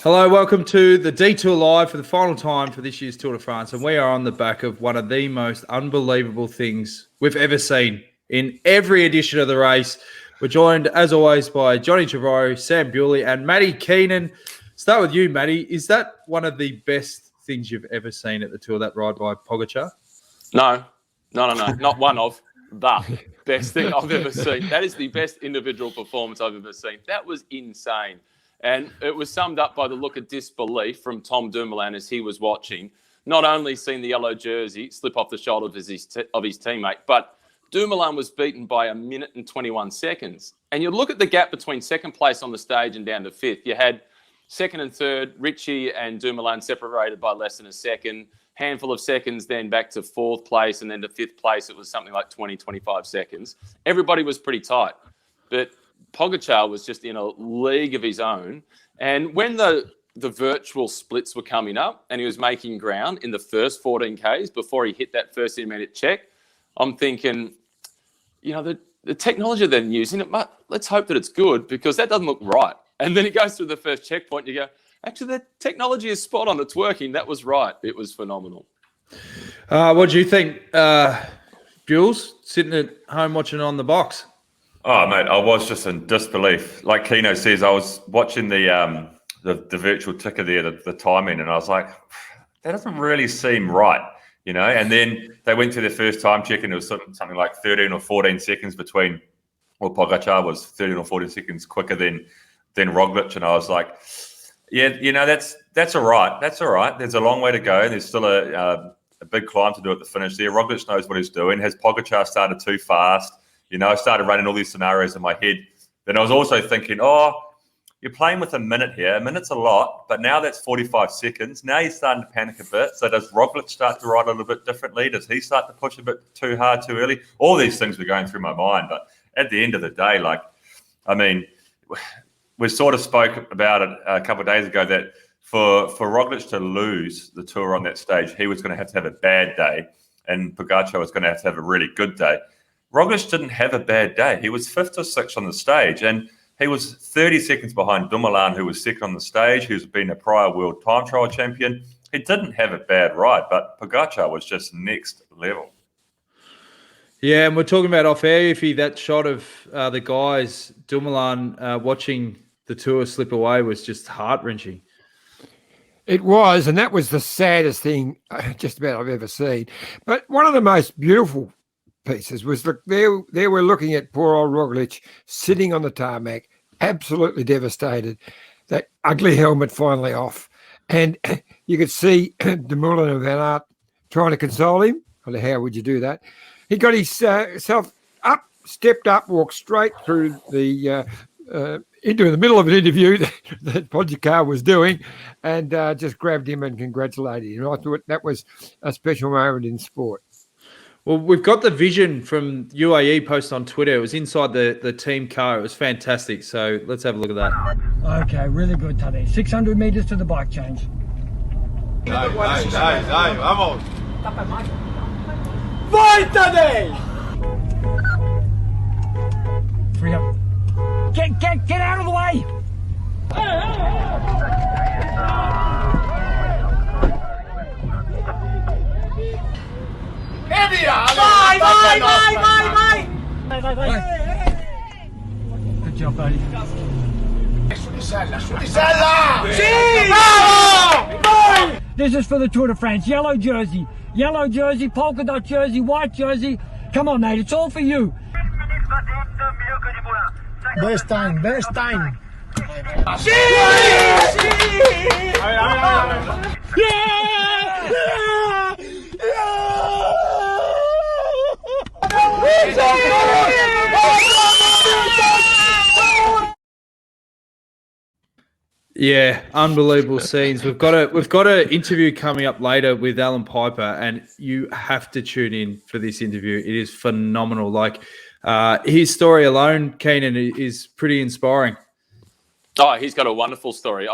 Hello, welcome to the Detour Live for the final time for this year's Tour de France, and we are on the back of one of the most unbelievable things we've ever seen in every edition of the race. We're joined, as always, by Johnny Trevorrow, Sam Bewley, and Matty Keenan. Start with you, Matty. Is that one of the best things you've ever seen at the Tour, that ride by Pogačar? No. Not one of the best thing I've ever seen. That is the best individual performance I've ever seen. That was insane. And it was summed up by the look of disbelief from Tom Dumoulin as he was watching. Not only seeing the yellow jersey slip off the shoulder of his teammate, but Dumoulin was beaten by 1 minute and 21 seconds. And you look at the gap between second place on the stage and down to fifth. You had second and third, Richie and Dumoulin separated by less than a second. Handful of seconds, then back to fourth place, and then to fifth place, it was something like 20, 25 seconds. Everybody was pretty tight. But Pogačar was just in a league of his own. And when the virtual splits were coming up and he was making ground in the first 14 Ks before he hit that first intermediate check, I'm thinking, the technology they're using, let's hope that it's good, because that doesn't look right. And then he goes through the first checkpoint and you go, actually, the technology is spot on. It's working. That was right. It was phenomenal. What do you think, Jules, sitting at home watching on the box? Oh, mate, I was just in disbelief. Like Keno says, I was watching the virtual ticker there, the timing, and I was like, that doesn't really seem right, And then they went through their first time check, and it was something like 13 or 14 seconds between, well, Pogačar was 13 or 14 seconds quicker than Roglic, and I was like, yeah, that's all right. That's all right. There's a long way to go. There's still a big climb to do at the finish there. Roglic knows what he's doing. Has Pogačar started too fast? I started running all these scenarios in my head. Then I was also thinking, you're playing with a minute here. A minute's a lot, but now that's 45 seconds. Now you're starting to panic a bit. So does Roglic start to ride a little bit differently? Does he start to push a bit too hard, too early? All these things were going through my mind. But at the end of the day, we sort of spoke about it a couple of days ago that for Roglic to lose the Tour on that stage, he was going to have a bad day, and Pogačar was going to have a really good day. Roglic didn't have a bad day. He was fifth or sixth on the stage, and he was 30 seconds behind Dumoulin, who was second on the stage, who's been a prior world time trial champion. He didn't have a bad ride, but Pogačar was just next level. Yeah, and we're talking about off air, Iffy, that shot of the guys, Dumoulin watching the Tour slip away was just heart-wrenching. It was, and that was the saddest thing just about I've ever seen. But one of the most beautiful pieces was there we're looking at poor old Roglic sitting on the tarmac, absolutely devastated, that ugly helmet finally off. And you could see Dumoulin and Van Aert trying to console him. How would you do that? He got himself up, stepped up, walked straight through into the middle of an interview that Pogačar was doing, and just grabbed him and congratulated him. I thought that was a special moment in sport. Well, we've got the vision from UAE post on Twitter. It was inside the team car. It was fantastic. So let's have a look at that. Okay, really good, Tadej. 600 metres to the bike change. Vamos. Vai, Tadej! 3 up. Get out of the way! Good job, buddy. This is for the Tour de France. Yellow jersey, polka dot jersey, white jersey. Come on, mate, it's all for you. Best time. Yeah, unbelievable scenes. We've got an interview coming up later with Allan Peiper, and you have to tune in for this interview. It is phenomenal. His story alone, Keenan, is pretty inspiring. Oh, he's got a wonderful story.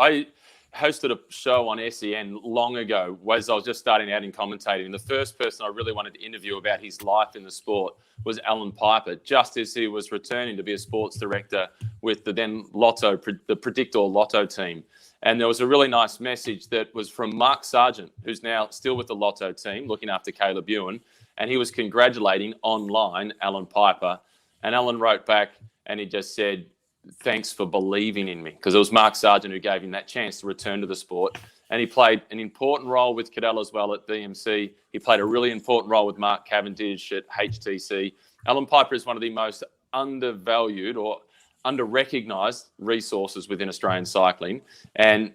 hosted a show on SEN long ago as I was just starting out in commentating. And the first person I really wanted to interview about his life in the sport was Allan Peiper, just as he was returning to be a sports director with the then the Predictor Lotto team. And there was a really nice message that was from Mark Sargent, who's now still with the Lotto team, looking after Caleb Ewan. And he was congratulating online Allan Peiper. And Allan wrote back and he just said, "Thanks for believing in me," because it was Mark Sargent who gave him that chance to return to the sport. And he played an important role with Cadell as well at BMC. He played a really important role with Mark Cavendish at HTC. Allan Peiper is one of the most undervalued or under-recognised resources within Australian cycling, and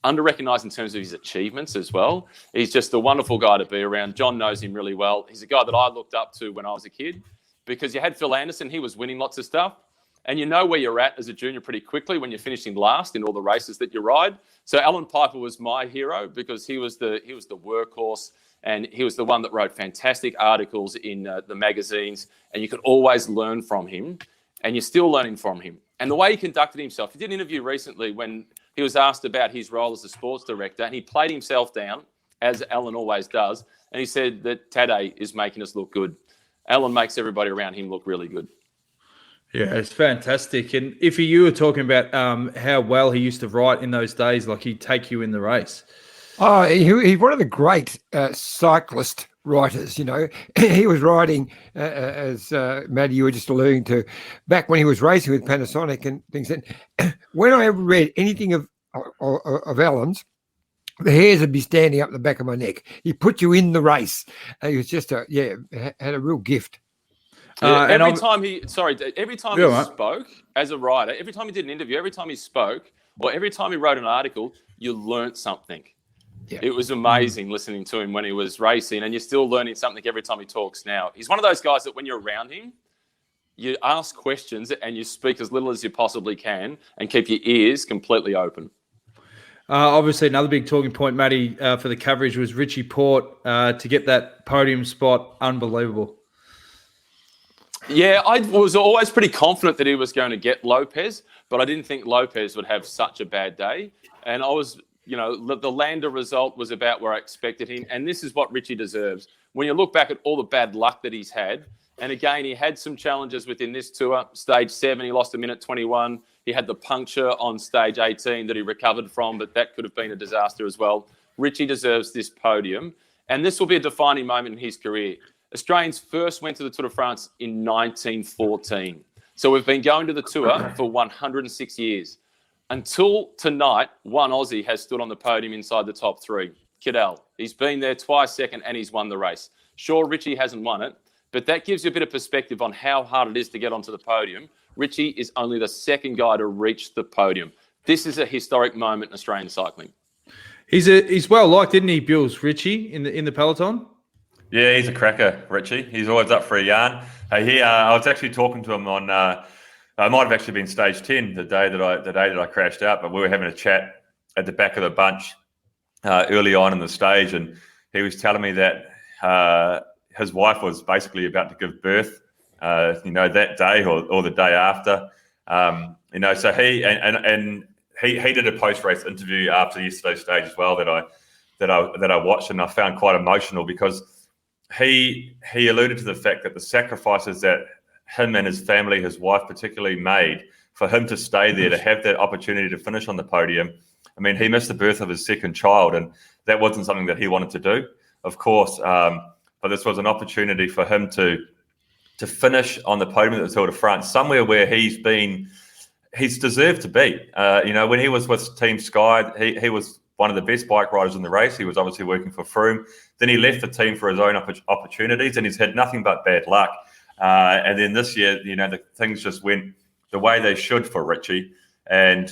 under-recognised in terms of his achievements as well. He's just a wonderful guy to be around. John knows him really well. He's a guy that I looked up to when I was a kid, because you had Phil Anderson, he was winning lots of stuff. And you know where you're at as a junior pretty quickly when you're finishing last in all the races that you ride. So Allan Peiper was my hero because he was the workhorse, and he was the one that wrote fantastic articles in the magazines, and you could always learn from him, and you're still learning from him. And the way he conducted himself, he did an interview recently when he was asked about his role as a sports director, and he played himself down, as Allan always does, and he said that Tadej is making us look good. Allan makes everybody around him look really good. Yeah, it's fantastic. And if you were talking about how well he used to write in those days, like he'd take you in the race. Oh, he's one of the great cyclist writers, you know. He was writing, as Maddie, you were just alluding to, back when he was racing with Panasonic and things. And when I ever read anything of Allan's, the hairs would be standing up the back of my neck. He put you in the race. He was just had a real gift. Every time he spoke as a writer, every time he did an interview, every time he spoke, or every time he wrote an article, you learnt something. Yeah. It was amazing listening to him when he was racing, and you're still learning something every time he talks now. He's one of those guys that when you're around him, you ask questions and you speak as little as you possibly can and keep your ears completely open. Obviously, another big talking point, Matty, for the coverage was Richie Port to get that podium spot. Unbelievable. Yeah, I was always pretty confident that he was going to get Lopez, but I didn't think Lopez would have such a bad day. And I was, the Lander result was about where I expected him. And this is what Richie deserves. When you look back at all the bad luck that he's had, and again, he had some challenges within this tour. Stage 7, he lost a minute 21. He had the puncture on stage 18 that he recovered from, but that could have been a disaster as well. Richie deserves this podium. And this will be a defining moment in his career. Australians first went to the Tour de France in 1914. So we've been going to the Tour for 106 years. Until tonight, one Aussie has stood on the podium inside the top 3. Cadell. He's been there twice second and he's won the race. Sure, Richie hasn't won it, but that gives you a bit of perspective on how hard it is to get onto the podium. Richie is only the second guy to reach the podium. This is a historic moment in Australian cycling. He's well liked, isn't he, Bills, Richie, in the peloton? Yeah, he's a cracker, Richie. He's always up for a yarn. I was actually talking to him on. I might have actually been stage 10 the day that I crashed out, but we were having a chat at the back of the bunch early on in the stage, and he was telling me that his wife was basically about to give birth, that day or the day after. So he did a post-race interview after yesterday's stage as well that I watched, and I found quite emotional because he alluded to the fact that the sacrifices that him and his family, his wife particularly, made for him to stay there, to have that opportunity to finish on the podium. I mean, he missed the birth of his second child, and that wasn't something that he wanted to do, of course. But this was an opportunity for him to finish on the podium at the Tour de France, somewhere where he's deserved to be. When he was with Team Sky, he was one of the best bike riders in the race. He was obviously working for Froome. Then he left the team for his own opportunities, and he's had nothing but bad luck. And then this year, the things just went the way they should for Richie. And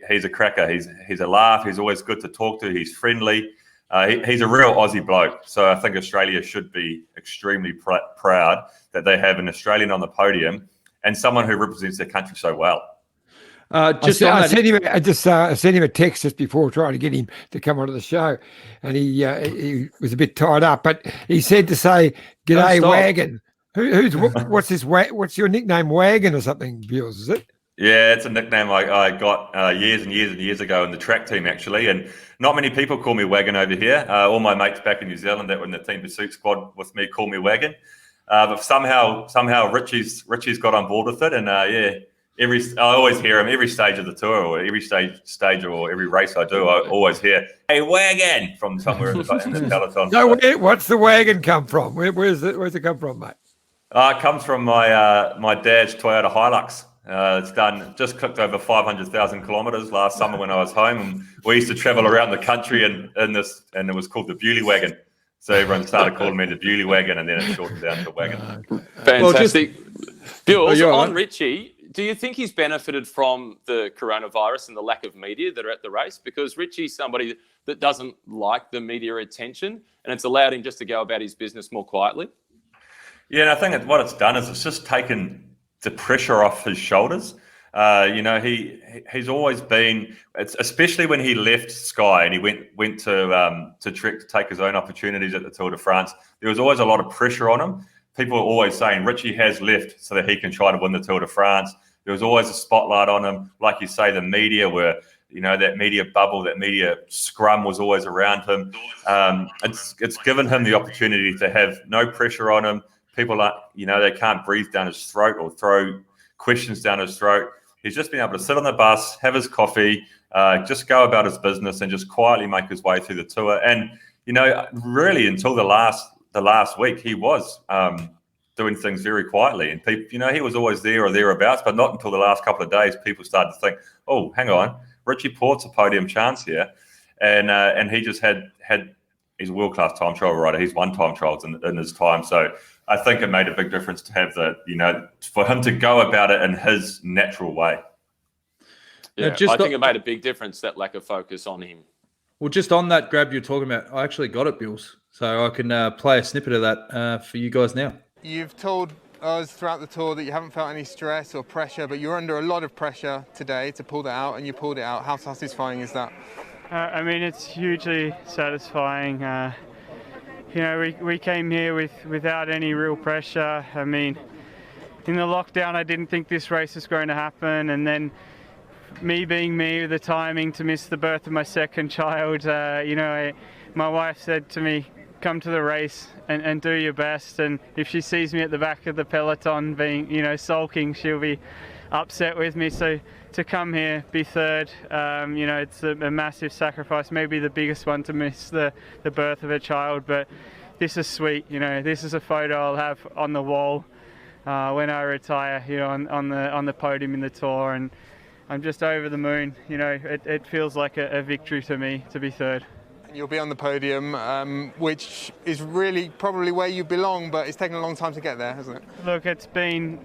he's a cracker. He's a laugh. He's always good to talk to. He's friendly. He's a real Aussie bloke. So I think Australia should be extremely proud that they have an Australian on the podium and someone who represents their country so well. I sent him a text just before trying to get him to come onto the show, and he was a bit tied up. But he said to say, "G'day, Wagon." What's this? What's your nickname, Wagon or something, Bills? Is it? Yeah, it's a nickname I got years and years and years ago in the track team, actually. And not many people call me Wagon over here. All my mates back in New Zealand that were in the Team Pursuit squad with me call me Wagon. But somehow Richie's got on board with it. And I always hear him every stage of the tour, or every stage or every race I do. I always hear, "Hey, Wagon," from somewhere in the peloton. No, what's the wagon come from? Where's it come from, mate? It comes from my dad's Toyota Hilux. It's just clicked over 500,000 kilometres last summer when I was home. And we used to travel around the country and it was called the Bewley Wagon. So everyone started calling me the Bewley Wagon, and then it shortened down to Wagon. Fantastic. Bills, you're on right. Richie, do you think he's benefited from the coronavirus and the lack of media that are at the race? Because Richie's somebody that doesn't like the media attention, and it's allowed him just to go about his business more quietly. Yeah, and I think what it's done is it's just taken the pressure off his shoulders. He's always been, especially when he left Sky and he went to Trek to take his own opportunities at the Tour de France. There was always a lot of pressure on him. People were always saying Richie has left so that he can try to win the Tour de France. There was always a spotlight on him. Like you say, the media were, that media bubble, that media scrum was always around him. It's given him the opportunity to have no pressure on him. People they can't breathe down his throat or throw questions down his throat. He's just been able to sit on the bus, have his coffee, just go about his business and just quietly make his way through the tour. And, really until the last week, he was doing things very quietly. And people, he was always there or thereabouts, but not until the last couple of days, people started to think, oh, hang on, Richie Port's a podium chance here. And he just had he's a world-class time trial rider. He's won time trials in his time. So I think it made a big difference to have for him to go about it in his natural way. Yeah, I think it made a big difference, that lack of focus on him. Well, just on that grab you're talking about, I actually got it, Bills. So I can play a snippet of that for you guys now. You've told us throughout the tour that you haven't felt any stress or pressure, but you're under a lot of pressure today to pull that out, and you pulled it out. How satisfying is that? It's hugely satisfying. We came here without any real pressure. In the lockdown, I didn't think this race was going to happen, and then me being me, the timing to miss the birth of my second child, my wife said to me, come to the race and do your best, and if she sees me at the back of the peloton being, sulking, she'll be upset with me. So to come here, be third, it's a massive sacrifice, maybe the biggest one, to miss the birth of a child, but this is sweet. This is a photo I'll have on the wall when I retire, on the podium in the Tour, and I'm just over the moon. It feels like a victory to me to be third. You'll be on the podium, which is really probably where you belong, but it's taken a long time to get there, hasn't it? Look, it's been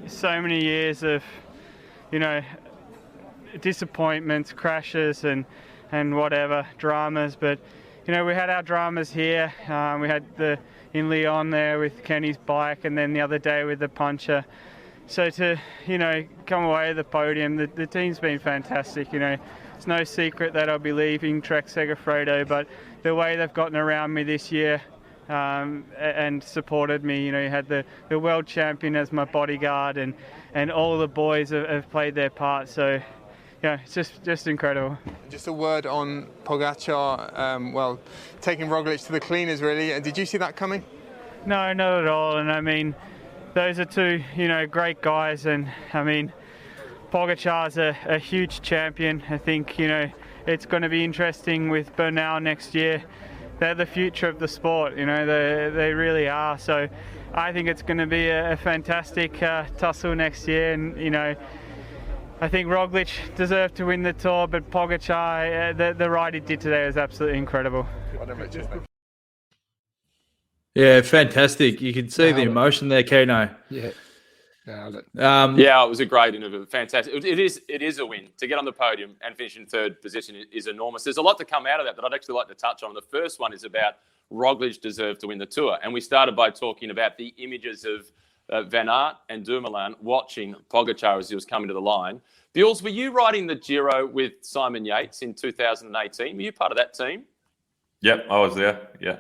so many years of, disappointments, crashes and whatever, dramas, but, we had our dramas here. We had in Lyon there with Kenny's bike, and then the other day with the puncher. So to, come away with the podium, the team's been fantastic. It's no secret that I'll be leaving Trek Segafredo, but the way they've gotten around me this year and supported me, you had the world champion as my bodyguard, and all the boys have played their part. So, it's just incredible. Just a word on Pogacar, taking Roglic to the cleaners, really. Did you see that coming? No, not at all. And those are two, great guys, and Pogacar's a huge champion. I think, it's going to be interesting with Bernal next year. They're the future of the sport, they really are. So I think it's going to be a fantastic tussle next year. And, I think Roglic deserved to win the Tour, but Pogacar, the ride he did today was absolutely incredible. Yeah, fantastic. You can see the emotion there, Keno. Yeah. Nailed it. It was a great interview. Fantastic. It is a win. To get on the podium and finish in third position is enormous. There's a lot to come out of that I'd actually like to touch on. The first one is about Roglic deserved to win the Tour. And we started by talking about the images of Van Aert and Dumoulin watching Pogacar as he was coming to the line. Bills, were you riding the Giro with Simon Yates in 2018? Were you part of that team? Yep, I was there. Yeah.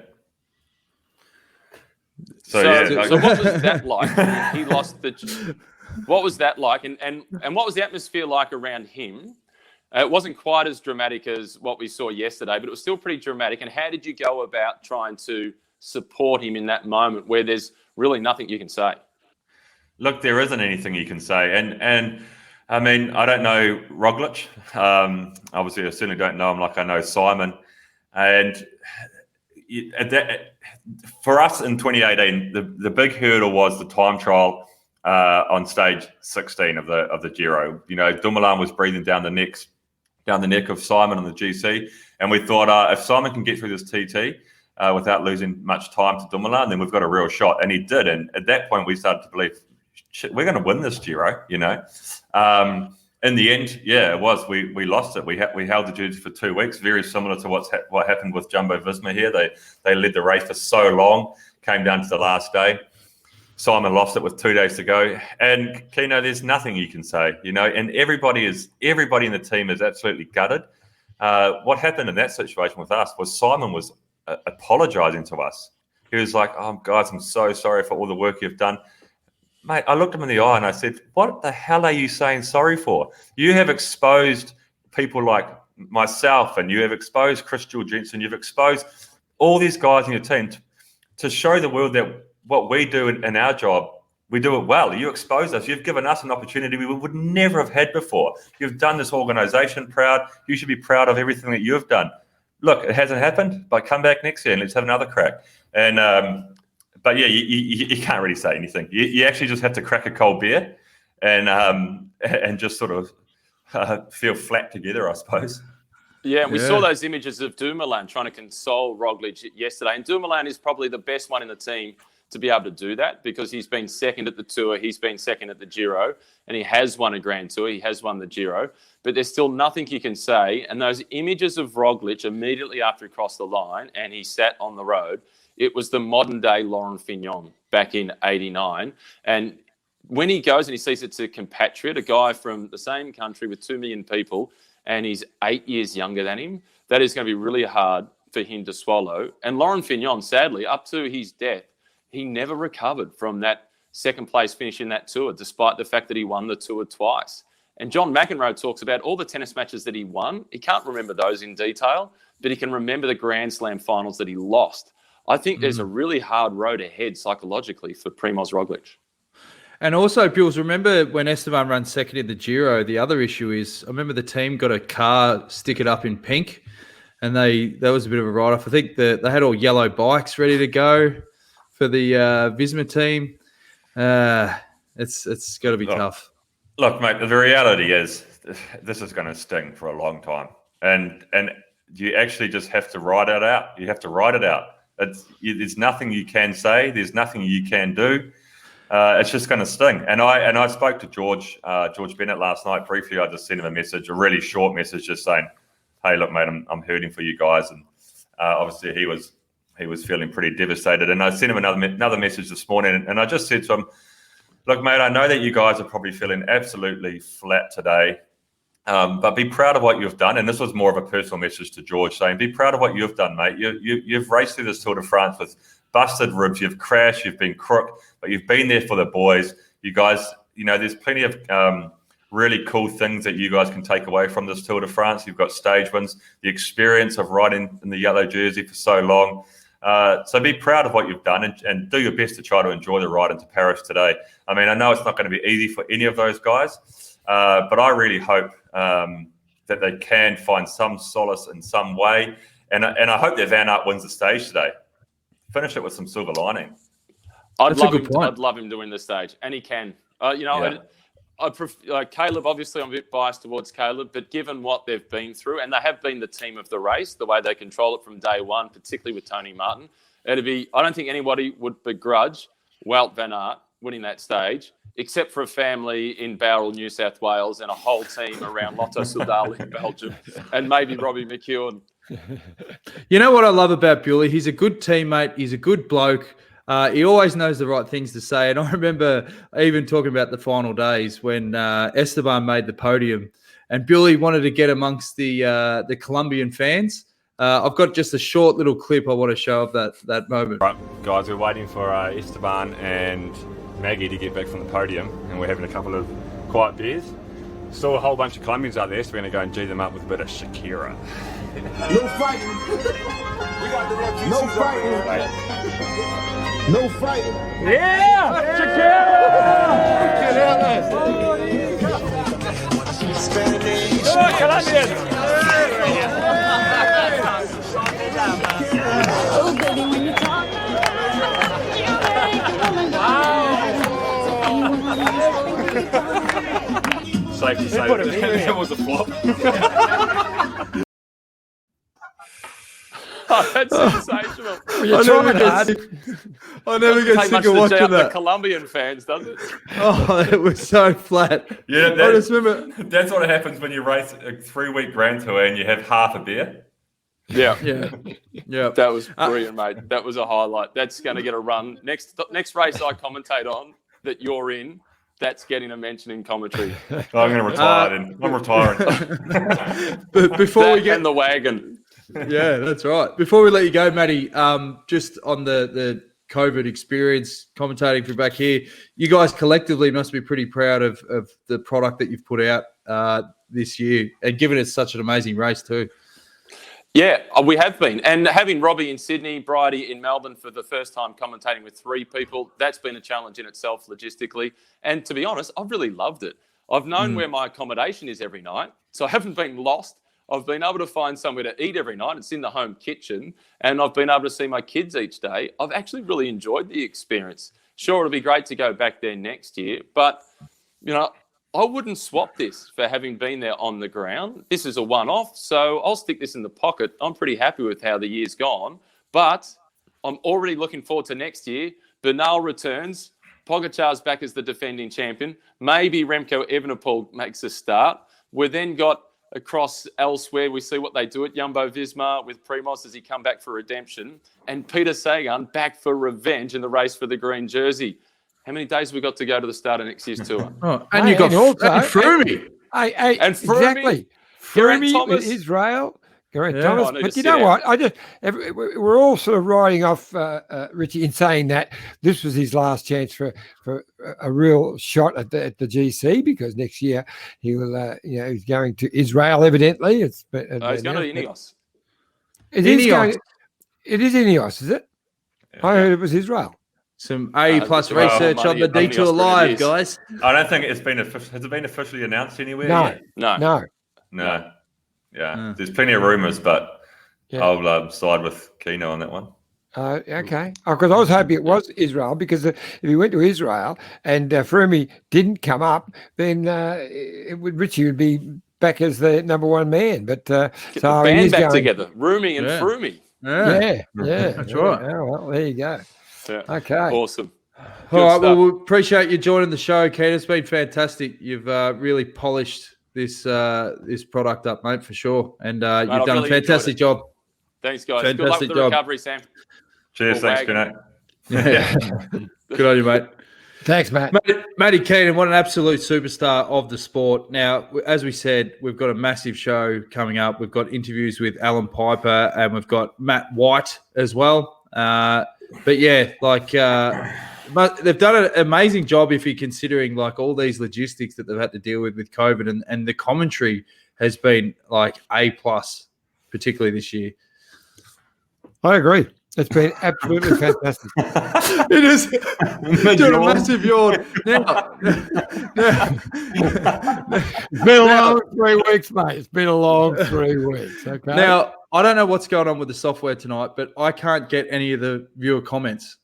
So what was that like? He lost the... What was that like? And what was the atmosphere like around him? It wasn't quite as dramatic as what we saw yesterday, but it was still pretty dramatic. And how did you go about trying to support him in that moment where there's really nothing you can say? Look, there isn't anything you can say. And I mean, I don't know Roglic. Obviously, I certainly don't know him like I know Simon. And for us in 2018, the big hurdle was the time trial on stage 16 of the Giro. You know, Dumoulin was breathing down the neck of Simon on the GC, and we thought if Simon can get through this TT without losing much time to Dumoulin, then we've got a real shot. And he did. And at that point, we started to believe, shit, we're going to win this Giro. You know. In the end, yeah, it was. We lost it. We held the jersey for 2 weeks, very similar to what happened with Jumbo Visma here. They led the race for so long, came down to the last day. Simon lost it with 2 days to go. And Keno, there's nothing you can say, you know. And everybody in the team is absolutely gutted. What happened in that situation with us was Simon was apologising to us. He was like, "Oh, guys, I'm so sorry for all the work you've done." Mate, I looked him in the eye and I said, what the hell are you saying sorry for? You have exposed people like myself, and you have exposed Chris Jensen. You've exposed all these guys in your team to show the world that what we do in our job, we do it well. You exposed us. You've given us an opportunity we would never have had before. You've done this organisation proud. You should be proud of everything that you've done. Look, it hasn't happened, but come back next year and let's have another crack. And but yeah, you can't really say anything. You actually just have to crack a cold beer and just sort of feel flat together, I suppose. Yeah, and we saw those images of Dumoulin trying to console Roglic yesterday. And Dumoulin is probably the best one in the team to be able to do that, because he's been second at the Tour, he's been second at the Giro, and he has won a Grand Tour, he has won the Giro. But there's still nothing you can say. And those images of Roglic immediately after he crossed the line and he sat on the road, it was the modern-day Laurent Fignon back in '89. And when he goes and he sees it's a compatriot, a guy from the same country with 2 million people, and he's 8 years younger than him, that is going to be really hard for him to swallow. And Laurent Fignon, sadly, up to his death, he never recovered from that second-place finish in that Tour, despite the fact that he won the Tour twice. And John McEnroe talks about all the tennis matches that he won. He can't remember those in detail, but he can remember the Grand Slam finals that he lost. I think there's a really hard road ahead psychologically for Primoz Roglic. And also, Jules, remember when Esteban ran second in the Giro, the other issue is, I remember the team got a car stick it up in pink, and that was a bit of a write-off. I think they had all yellow bikes ready to go for the Visma team. It's got to be tough. Look, mate, the reality is this is going to sting for a long time. And you actually just have to ride it out. You have to ride it out. There's nothing you can say. There's nothing you can do. It's just going to sting. And I spoke to George Bennett last night briefly. I just sent him a message, a really short message, just saying, "Hey, look, mate, I'm hurting for you guys." And obviously he was feeling pretty devastated. And I sent him another message this morning, and I just said to him, "Look, mate, I know that you guys are probably feeling absolutely flat today. But be proud of what you've done." And this was more of a personal message to George, saying, be proud of what you've done, mate. You've raced through this Tour de France with busted ribs. You've crashed. You've been crook, but you've been there for the boys. You guys, you know, there's plenty of really cool things that you guys can take away from this Tour de France. You've got stage wins, the experience of riding in the yellow jersey for so long. So be proud of what you've done and do your best to try to enjoy the ride into Paris today. I mean, I know it's not going to be easy for any of those guys, but I really hope that they can find some solace in some way. And I hope that Van Aert wins the stage today. Finish it with some silver lining. I'd love him to win the stage, and he can. I prefer Caleb. Obviously, I'm a bit biased towards Caleb, but given what they've been through, and they have been the team of the race, the way they control it from day one, particularly with Tony Martin, I don't think anybody would begrudge Wout van Aert winning that stage, except for a family in Bowral, New South Wales, and a whole team around Lotto Soudal in Belgium, and maybe Robbie McEwen. You know what I love about Bewley? He's a good teammate. He's a good bloke. He always knows the right things to say. And I remember even talking about the final days when Esteban made the podium and Bewley wanted to get amongst the Colombian fans. I've got just a short little clip I want to show of that moment. Right, guys, we're waiting for Esteban and Maggie to get back from the podium, and we're having a couple of quiet beers. Saw a whole bunch of Colombians out there, so we're going to go and G them up with a bit of Shakira. No fighting. We got the refugees. No fighting. No fighting. Yeah! Oh, baby, when you talk, Safe to say that was a flop. Oh, that's sensational. I never get sick of watching The that. Colombian fans, doesn't it? Oh, it was so flat. Yeah, I just remember. that's what happens when you race a 3-week Grand Tour and you have half a beer. Yeah. Yeah. That was brilliant, mate. That was a highlight. That's going to get a run. Next race I commentate on that you're in, that's getting a mention in commentary. I'm going to retire then. I'm retiring. But before we get in the wagon. Yeah, that's right. Before we let you go, Matty, just on the COVID experience, commentating from back here, you guys collectively must be pretty proud of the product that you've put out this year, and given it's such an amazing race too. Yeah, we have been. And having Robbie in Sydney, Bridie in Melbourne for the first time commentating with 3 people, that's been a challenge in itself logistically. And to be honest, I've really loved it. I've known where my accommodation is every night, so I haven't been lost. I've been able to find somewhere to eat every night. It's in the home kitchen. And I've been able to see my kids each day. I've actually really enjoyed the experience. Sure, it'll be great to go back there next year. But, you know, I wouldn't swap this for having been there on the ground. This is a one-off, so I'll stick this in the pocket. I'm pretty happy with how the year's gone. But I'm already looking forward to next year. Bernal returns. Pogacar's back as the defending champion. Maybe Remco Evenepoel makes a start. We've then got across elsewhere, we see what they do at Jumbo-Visma with Primoz as he come back for redemption, and Peter Sagan back for revenge in the race for the green jersey. How many days have we got to go to the start of next year's tour? And you got Froome. And exactly. Froome with Israel. Geraint Thomas. But you know what? We're all sort of riding off Richie in saying that this was his last chance for a real shot at the GC, because next year he will, he's going to Israel. Evidently, he's going to Ineos. It is Ineos, is it? Yeah. I heard it was Israel. Some A+ research on the Detour Live, guys. I don't think it's been has it been officially announced anywhere? No. Yeah, there's plenty of rumours, but I'll side with Kino on that one. Okay. Because I was hoping it was Israel, because if he went to Israel and Froome didn't come up, then Richie would be back as the number one man. But the band back together, Roomy and Froome. Yeah, that's right. Oh, well, there you go. Yeah. Okay. Awesome. All right. Well, we appreciate you joining the show, Ken. It's been fantastic. You've really polished this product up, mate, for sure. And you've done a fantastic job. Thanks, guys. Fantastic Good luck with the recovery, Sam. Cheers. Thanks, Keenan. Good on you, mate. Thanks, Matt. Matty Keenan, what an absolute superstar of the sport. Now, as we said, we've got a massive show coming up. We've got interviews with Allan Peiper, and we've got Matt White as well. But yeah, they've done an amazing job if you're considering all these logistics that they've had to deal with COVID, and the commentary has been A+, particularly this year. I agree. It's been absolutely fantastic. It is. Doing a massive yawn. Now, it's been a long 3 weeks, mate. It's been a long 3 weeks. Okay. Now, I don't know what's going on with the software tonight, but I can't get any of the viewer comments.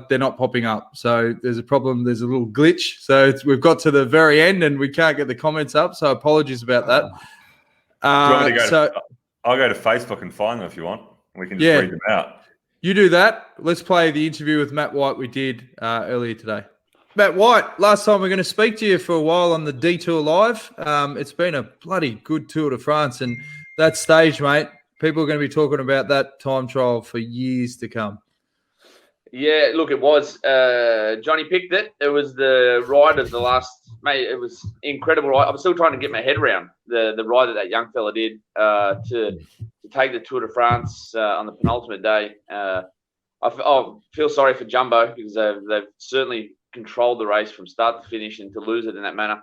They're not popping up. So there's a problem. There's a little glitch. So we've got to the very end and we can't get the comments up. So apologies about that. I'll go to Facebook and find them if you want. We can just read them out. You do that. Let's play the interview with Matt White we did earlier today. Matt White, last time we're going to speak to you for a while on the Detour Live. It's been a bloody good Tour de France, and that stage, mate, people are going to be talking about that time trial for years to come. Yeah, look, it was. Johnny picked it. It was the ride of the last, mate, it was incredible ride. I'm still trying to get my head around the ride that young fella did to take the Tour de France on the penultimate day. I feel sorry for Jumbo, because they've certainly controlled the race from start to finish, and to lose it in that manner,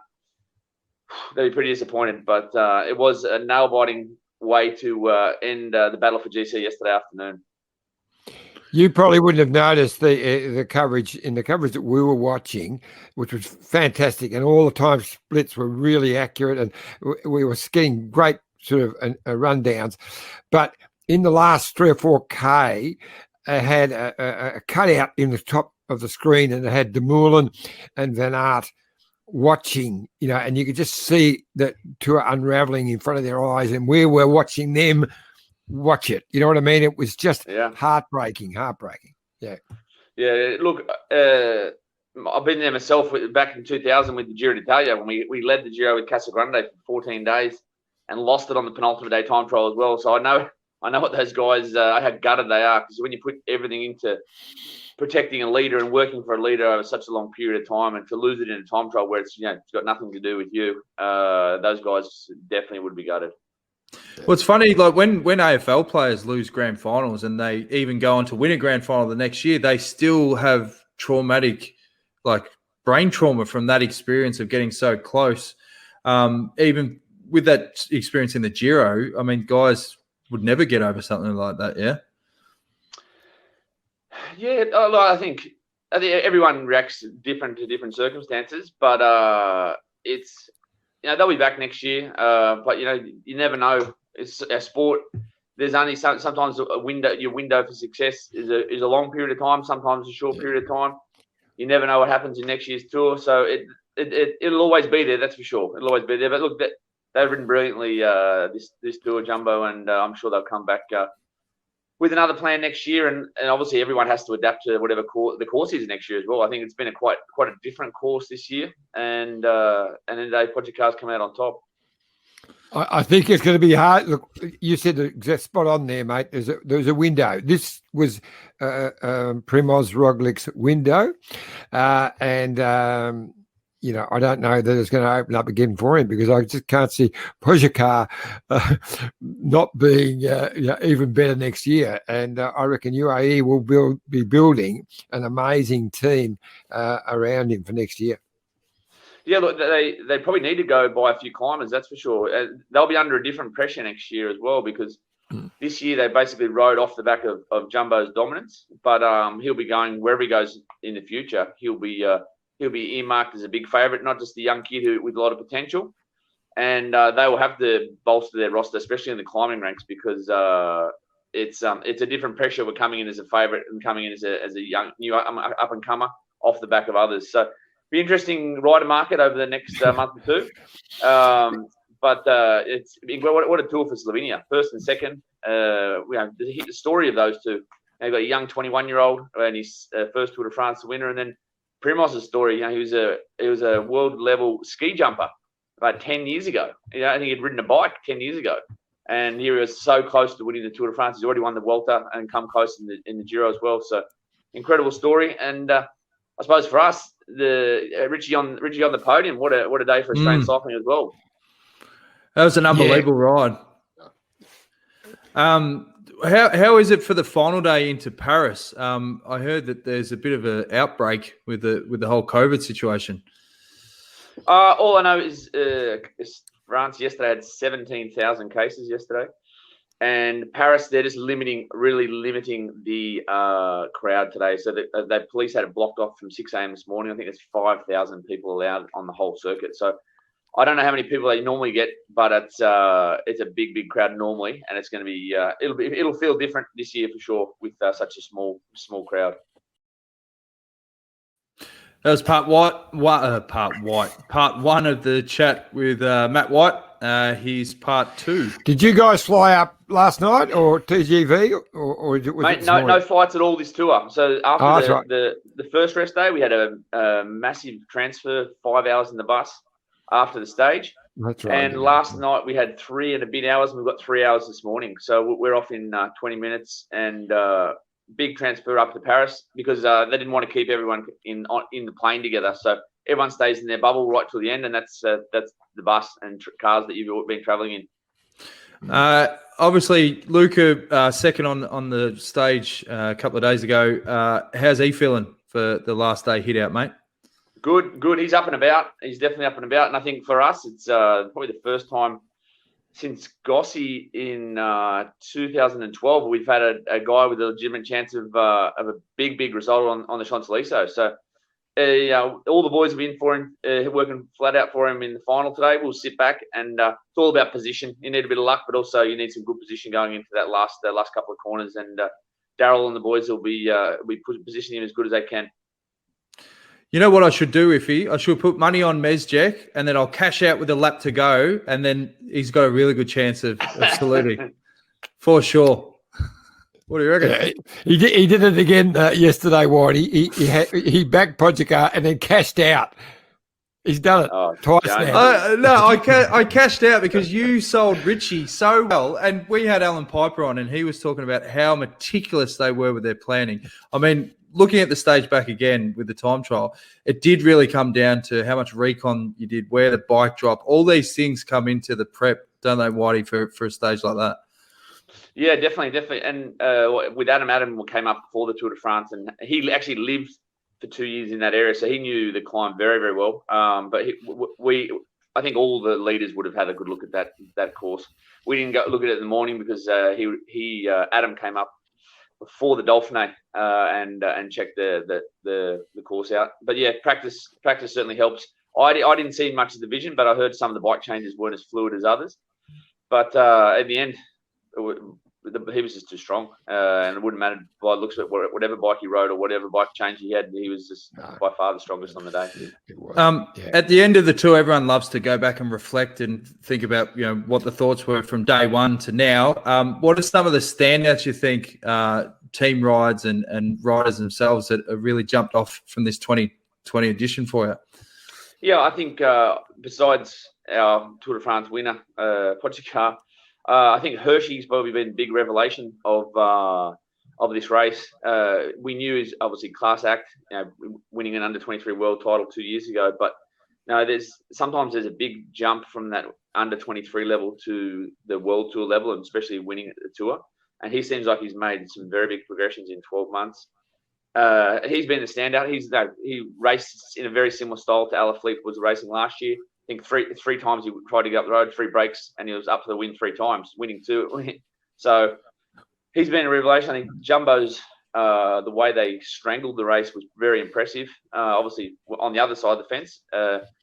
they'd be pretty disappointed. But it was a nail-biting way to end the battle for GC yesterday afternoon. You probably wouldn't have noticed the coverage that we were watching, which was fantastic, and all the time splits were really accurate, and we were getting great sort of rundowns. But in the last 3 or 4K, I had a cutout in the top of the screen, and it had Dumoulin and Van Aert watching, and you could just see that tour unraveling in front of their eyes, and we were watching them watch it. You know what I mean? It was just heartbreaking. Yeah. Look, I've been there myself back in 2000 with the Giro d'Italia, when we led the Giro with Casagrande for 14 days and lost it on the penultimate day time trial as well. So I know what those guys, how gutted they are, because when you put everything into protecting a leader and working for a leader over such a long period of time, and to lose it in a time trial where it's got nothing to do with you, those guys definitely would be gutted. Well, it's funny, like when AFL players lose grand finals and they even go on to win a grand final the next year, they still have traumatic, like brain trauma from that experience of getting so close. Even with that experience in the Giro, I mean, guys would never get over something like that, yeah? Yeah, I think everyone reacts different to different circumstances, but it's, they'll be back next year. But you never know. It's a sport. There's only sometimes your window for success is a long period of time, sometimes a short period of time. You never know what happens in next year's tour, so it'll always be there. That's for sure. It'll always be there. But look, they've ridden brilliantly this tour, Jumbo, and I'm sure they'll come back with another plan next year. And obviously everyone has to adapt to whatever the course is next year as well. I think it's been quite a different course this year, and then Pogacar's come out on top. I think it's going to be hard. Look, you said the exact spot on there, mate. There's a window. This was Primoz Roglic's window, and I don't know that it's going to open up again for him, because I just can't see Pogacar not being even better next year. And I reckon UAE will be building an amazing team around him for next year. Yeah, look, they probably need to go by a few climbers, that's for sure. They'll be under a different pressure next year as well, because this year they basically rode off the back of Jumbo's dominance. But he'll be going wherever he goes in the future. He'll be earmarked as a big favourite, not just a young kid with a lot of potential. And they will have to bolster their roster, especially in the climbing ranks, because it's a different pressure. We're coming in as a favourite and coming in as a young new up and comer off the back of others. So be interesting rider market over the next month or two. But it's what a tour for Slovenia, first and second. The story of those two. They've got a young 21-year-old and his first Tour de France winner, and then Primoz's story. He was a world level ski jumper about 10 years ago. I think he'd ridden a bike 10 years ago, and he was so close to winning the Tour de France. He's already won the Vuelta and come close in the Giro as well. So incredible story. And I suppose for us, the Richie on the podium. What a day for Australian cycling as well. That was an unbelievable ride. How is it for the final day into Paris? I heard that there's a bit of an outbreak with the whole COVID situation. All I know is France yesterday had 17,000 cases yesterday, and Paris, they're just really limiting the crowd today. So the police had it blocked off from 6 a.m. this morning. I think there's 5,000 people allowed on the whole circuit. So I don't know how many people they normally get, but it's a big crowd normally, and it's going to be it'll feel different this year for sure with such a small crowd. That was part one of the chat with Matt White. He's part two. Did you guys fly up last night or TGV or was Mate, it no flights at all this tour. So after right. the first rest day, we had a massive transfer, 5 hours in the bus after the stage. That's right. And last night we had 3 and a bit hours, and we've got 3 hours this morning. So we're off in 20 minutes, and big transfer up to Paris because they didn't want to keep everyone in the plane together. So everyone stays in their bubble right till the end, and that's the bus and cars that you've been travelling in. Obviously, Luca, second on the stage a couple of days ago. How's he feeling for the last day hit out, mate? Good. He's up and about. He's definitely up and about. And I think for us, it's probably the first time since Gossi in 2012 we've had a guy with a legitimate chance of a big result on the Champs-Élysées. So, all the boys have been for him, working flat out for him in the final today. We'll sit back, and it's all about position. You need a bit of luck, but also you need some good position going into that last couple of corners. And Daryl and the boys will be positioning him as good as they can. You know what I should do, Iffy? I should put money on Mezjek, and then I'll cash out with a lap to go, and then he's got a really good chance of saluting. For sure. What do you reckon? Yeah, he did it again yesterday, White. He backed Pogacar and then cashed out. He's done it twice now. No, I cashed out because you sold Richie so well, and we had Allan Peiper on, and he was talking about how meticulous they were with their planning. I mean, looking at the stage back again with the time trial, it did really come down to how much recon you did, where the bike dropped. All these things come into the prep, don't they, Whitey, for a stage like that? Yeah, definitely. And with Adam came up before the Tour de France, and he actually lived for 2 years in that area, so he knew the climb very, very well. But I think all the leaders would have had a good look at that course. We didn't go look at it in the morning because Adam came up before the Dauphiné and checked the course out. But yeah, practice certainly helps. I didn't see much of the vision, but I heard some of the bike changes weren't as fluid as others. But at the end, he was just too strong, and it wouldn't matter by the looks of it, whatever bike he rode or whatever bike change he had. He was just by far the strongest on the day. At the end of the tour, everyone loves to go back and reflect and think about what the thoughts were from day one to now. What are some of the standouts you think team rides and riders themselves that have really jumped off from this 2020 edition for you? Yeah, I think besides our Tour de France winner, Pogacar, I think Hershey's probably been a big revelation of this race. We knew he's obviously class act, winning an under-23 world title 2 years ago. But sometimes there's a big jump from that under-23 level to the world tour level, and especially winning at the tour. And he seems like he's made some very big progressions in 12 months. He's been the standout. He raced in a very similar style to Alaphilippe was racing last year. I think three times he tried to get up the road, 3 breaks, and he was up for the win 3 times, winning 2. So he's been a revelation. I think Jumbo's the way they strangled the race was very impressive. Obviously, on the other side of the fence,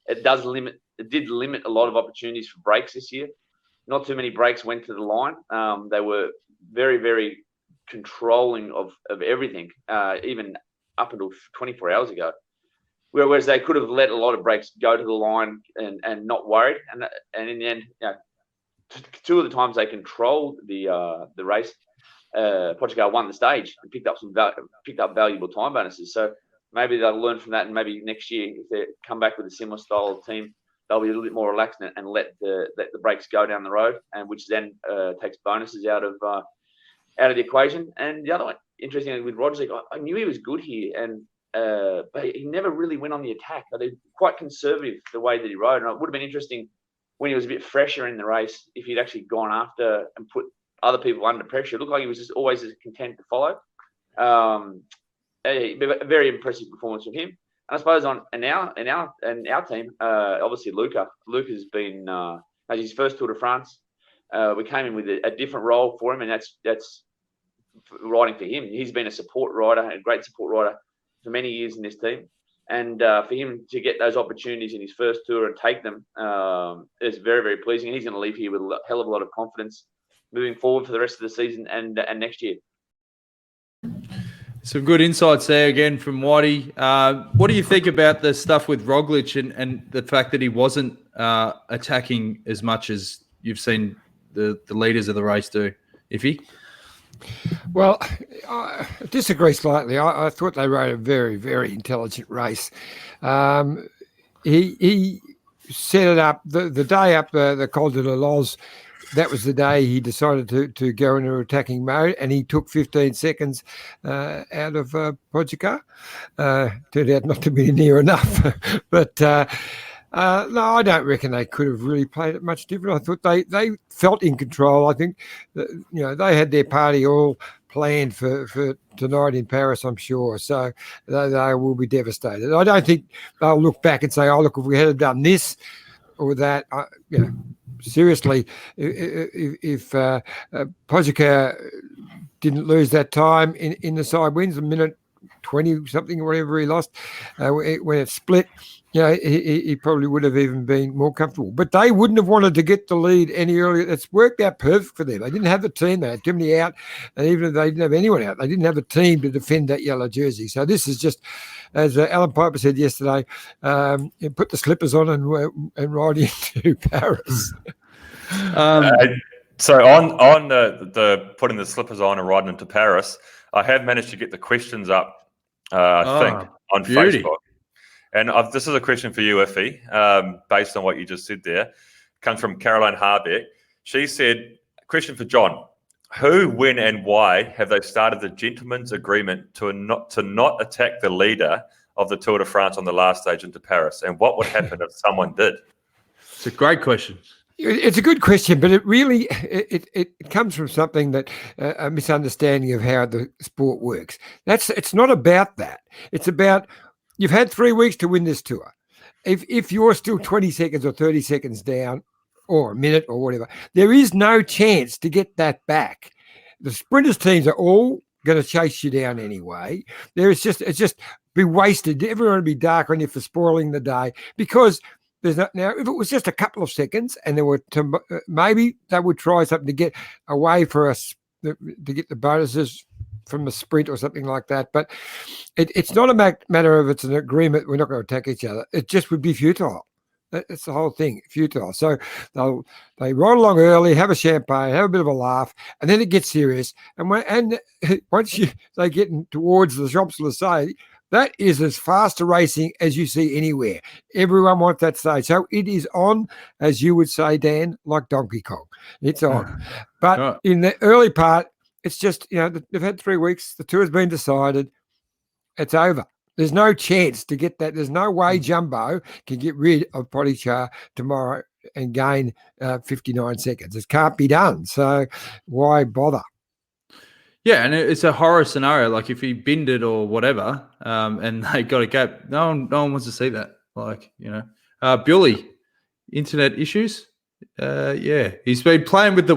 it did limit a lot of opportunities for breaks this year. Not too many breaks went to the line. They were very, very controlling of everything, even up until 24 hours ago. Whereas they could have let a lot of breaks go to the line and not worried. And in the end, 2 of the times they controlled the race, Pogacar won the stage and picked up valuable time bonuses. So maybe they'll learn from that, and maybe next year if they come back with a similar style of team, they'll be a little bit more relaxed and let the breaks go down the road, and which then takes bonuses out of the equation. And the other one, interestingly, with Roglic, I knew he was good here, but he never really went on the attack. They're quite conservative the way that he rode, and it would have been interesting when he was a bit fresher in the race if he'd actually gone after and put other people under pressure. It looked like he was just always as content to follow. A very impressive performance from him. And I suppose in our team, obviously Luca's been his first Tour de France. We came in with a different role for him, and that's riding for him. He's been a support rider, a great support rider for many years in this team, and for him to get those opportunities in his first tour and take them is very, very pleasing. And he's going to leave here with a hell of a lot of confidence moving forward for the rest of the season and next year. Some good insights there again from Whitey. What do you think about the stuff with Roglic and the fact that he wasn't attacking as much as you've seen the leaders of the race do, Iffy? Well, I disagree slightly. I thought they rode a very, very intelligent race. He set it up the day up the Col de la Loze. That was the day he decided to go into attacking mode, and he took 15 seconds out of Pogacar. Turned out not to be near enough. But no, I don't reckon they could have really played it much different. I thought they felt in control. I think that, they had their party all planned for tonight in Paris, I'm sure. So they will be devastated. I don't think they'll look back and say, "Oh, look, if we had done this or that," seriously, if Pogacar didn't lose that time in the side wins, a minute 20 something, whatever he lost, when it split, he probably would have even been more comfortable. But they wouldn't have wanted to get the lead any earlier. It's worked out perfect for them. They didn't have the team. They had too many out. And even if they didn't have anyone out, they didn't have the team to defend that yellow jersey. So this is just, as Allan Peiper said yesterday, put the slippers on and ride into Paris. So on the putting the slippers on and riding into Paris, I have managed to get the questions up, I think, on Facebook. And this is a question for you, Iffy, based on what you just said there. Comes from Caroline Harbeck. She said, question for John. Who, when, and why have they started the gentleman's agreement to not attack the leader of the Tour de France on the last stage into Paris? And what would happen if someone did? It's a great question. It's a good question, but it really it comes from something that a misunderstanding of how the sport works. It's not about that. It's about you've had 3 weeks to win this tour. If you're still 20 seconds or 30 seconds down, or a minute or whatever, there is no chance to get that back. The sprinters teams are all going to chase you down anyway. It's just be wasted. Everyone will be dark on you for spoiling the day because. Now, if it was just a couple of seconds and there were maybe they would try something to get away for us to get the bonuses from a sprint or something like that. But it's not a matter of it's an agreement. We're not going to attack each other. It just would be futile. That's the whole thing, futile. So they ride along early, have a champagne, have a bit of a laugh, and then it gets serious. And once they get towards the Champs-Élysées, that is as fast a racing as you see anywhere. Everyone wants that stage. So it is on, as you would say, Dan, like Donkey Kong. It's on. But in the early part, it's just, they've had 3 weeks. The tour has been decided. It's over. There's no chance to get that. There's no way Jumbo can get rid of Pogacar tomorrow and gain 59 seconds. It can't be done. So why bother? Yeah, and it's a horror scenario. Like if he binned it or whatever, and they got a gap, no one wants to see that. Bewley, internet issues. Yeah, he's been playing with the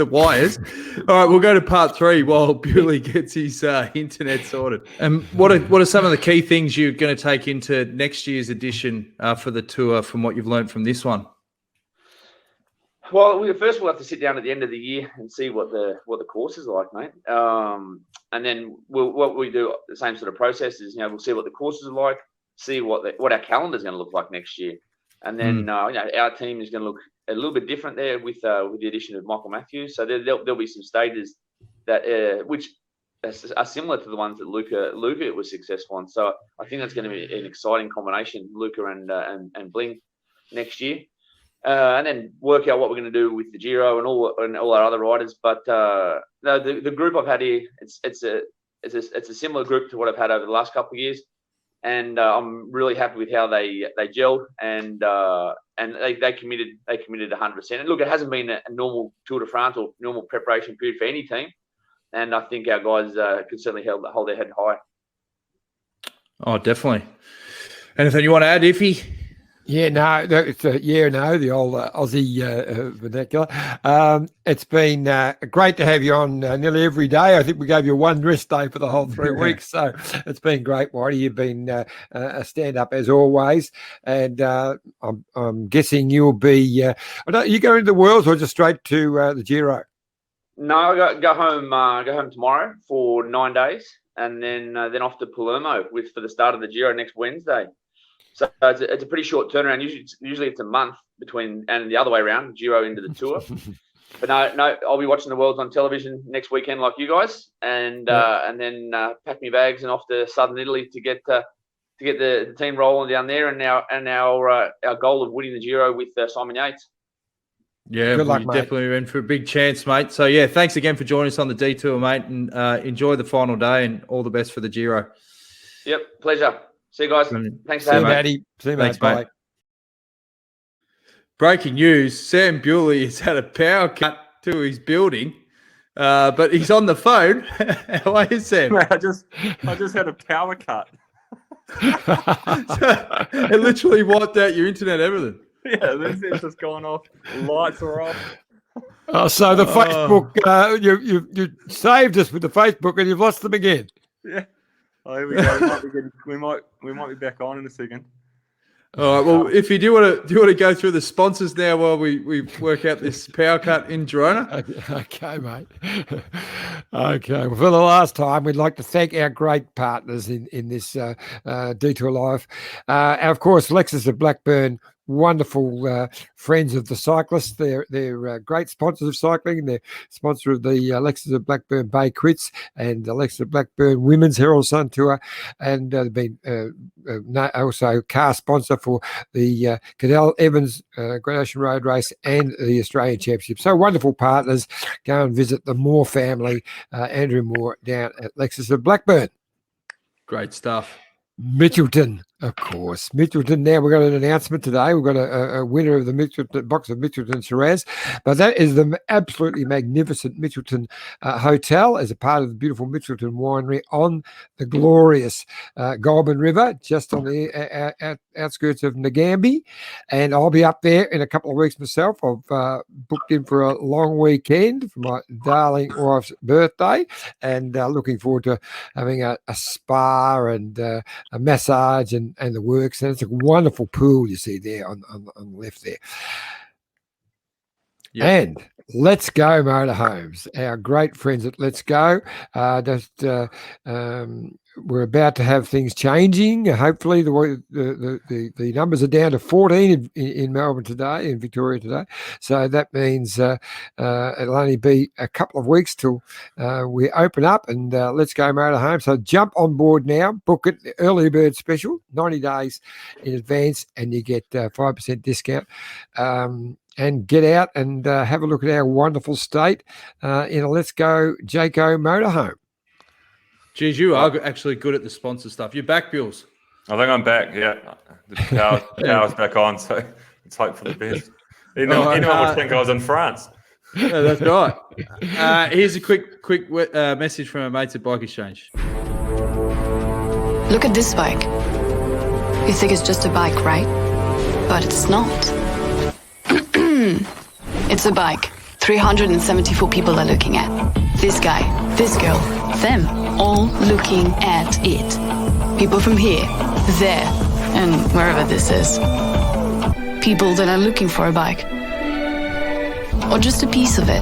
wires. All right, we'll go to part 3 while Bewley gets his internet sorted. And what are some of the key things you're going to take into next year's edition for the tour from what you've learned from this one? Well, first we'll have to sit down at the end of the year and see what the course is like, mate. And then what we do, the same sort of process is, we'll see what the courses are like, see what our calendar is going to look like next year, and then our team is going to look a little bit different there with the addition of Michael Matthews. So there'll be some stages that which are similar to the ones that Luca was successful on. So I think that's going to be an exciting combination, Luca and Bling next year. And then work out what we're going to do with the Giro and all our other riders. But the group I've had here, it's a similar group to what I've had over the last couple of years, and I'm really happy with how they gelled and they committed 100%. And look, it hasn't been a normal Tour de France or normal preparation period for any team, and I think our guys can certainly hold their head high. Oh, definitely. Anything you want to add, Iffy? Yeah, no, it's the old Aussie vernacular. It's been great to have you on nearly every day. I think we gave you one rest day for the whole 3 weeks, so it's been great, Whitey. You've been a stand-up as always, and I'm guessing you'll be. You go into the Worlds or just straight to the Giro? No, I go home tomorrow for 9 days, and then off to Palermo for the start of the Giro next Wednesday. So it's a pretty short turnaround. Usually it's a month between, and the other way around, Giro into the Tour. But no, I'll be watching the Worlds on television next weekend like you guys, and then pack my bags and off to southern Italy to get the team rolling down there, and our goal of winning the Giro with Simon Yates. Yeah, Good luck, you're definitely in for a big chance, mate. So yeah, thanks again for joining us on the Detour, mate, and enjoy the final day and all the best for the Giro. Yep, pleasure. See you guys. Thanks for having me. See you, Thanks, mate. mate. Breaking news, Sam Bewley has had a power cut to his building. But he's on the phone. How are you, Sam? I just had a power cut. It literally wiped out your internet, everything. Yeah, this has just gone off. Lights are off. Oh, so the Facebook, you saved us with the Facebook, and you've lost them again. Yeah. Oh, here we go. We might be back on in a second. All right. Well, if you do want to go through the sponsors now while we work out this power cut in Girona. Okay, mate. Okay. Well, for the last time, we'd like to thank our great partners in this Detour Life. And of course, Lexus of Blackburn. Wonderful friends of the cyclists. They're great sponsors of cycling. They're sponsor of the Lexus of Blackburn Bay Quits and the Lexus of Blackburn Women's Herald Sun Tour, and they've been also car sponsor for the Cadell Evans Great Ocean Road Race and the Australian Championship. So wonderful partners. Go and visit the Moore family, Andrew Moore, down at Lexus of Blackburn. Great stuff. Mitchelton, of course. Mitchelton. Now we've got an announcement today. We've got a winner of the Mitchelton box of Mitchelton Shiraz, but that is the absolutely magnificent Mitchelton Hotel as a part of the beautiful Mitchelton Winery on the glorious Goulburn River, just on the outskirts of Nagambie. And I'll be up there in a couple of weeks myself. I've booked in for a long weekend for my darling wife's birthday, and looking forward to having a spa and a massage and the works. And it's a wonderful pool you see there on the left there. Yep. And Let's Go Motorhomes, our great friends at Let's Go. We're about to have things changing. Hopefully, the numbers are down to 14 in Melbourne today, in Victoria today. So that means it'll only be a couple of weeks till we open up, and Let's Go Motorhome. So jump on board now. Book it, the early bird special, 90 days in advance, and you get 5% discount. And get out and have a look at our wonderful state in a Let's Go Jayco motorhome. Geez, you are actually good at the sponsor stuff. You're back, Bills. I think I'm back, yeah. The power's back on, so let's hope for the best. Anyone would think I was in France. Yeah, that's right. Here's a quick message from our mates at Bike Exchange. Look at this bike. You think it's just a bike, right? But it's not. It's a bike 374 people are looking at. This guy, this girl, them, all looking at it. People from here, there, and wherever this is. People that are looking for a bike. Or just a piece of it.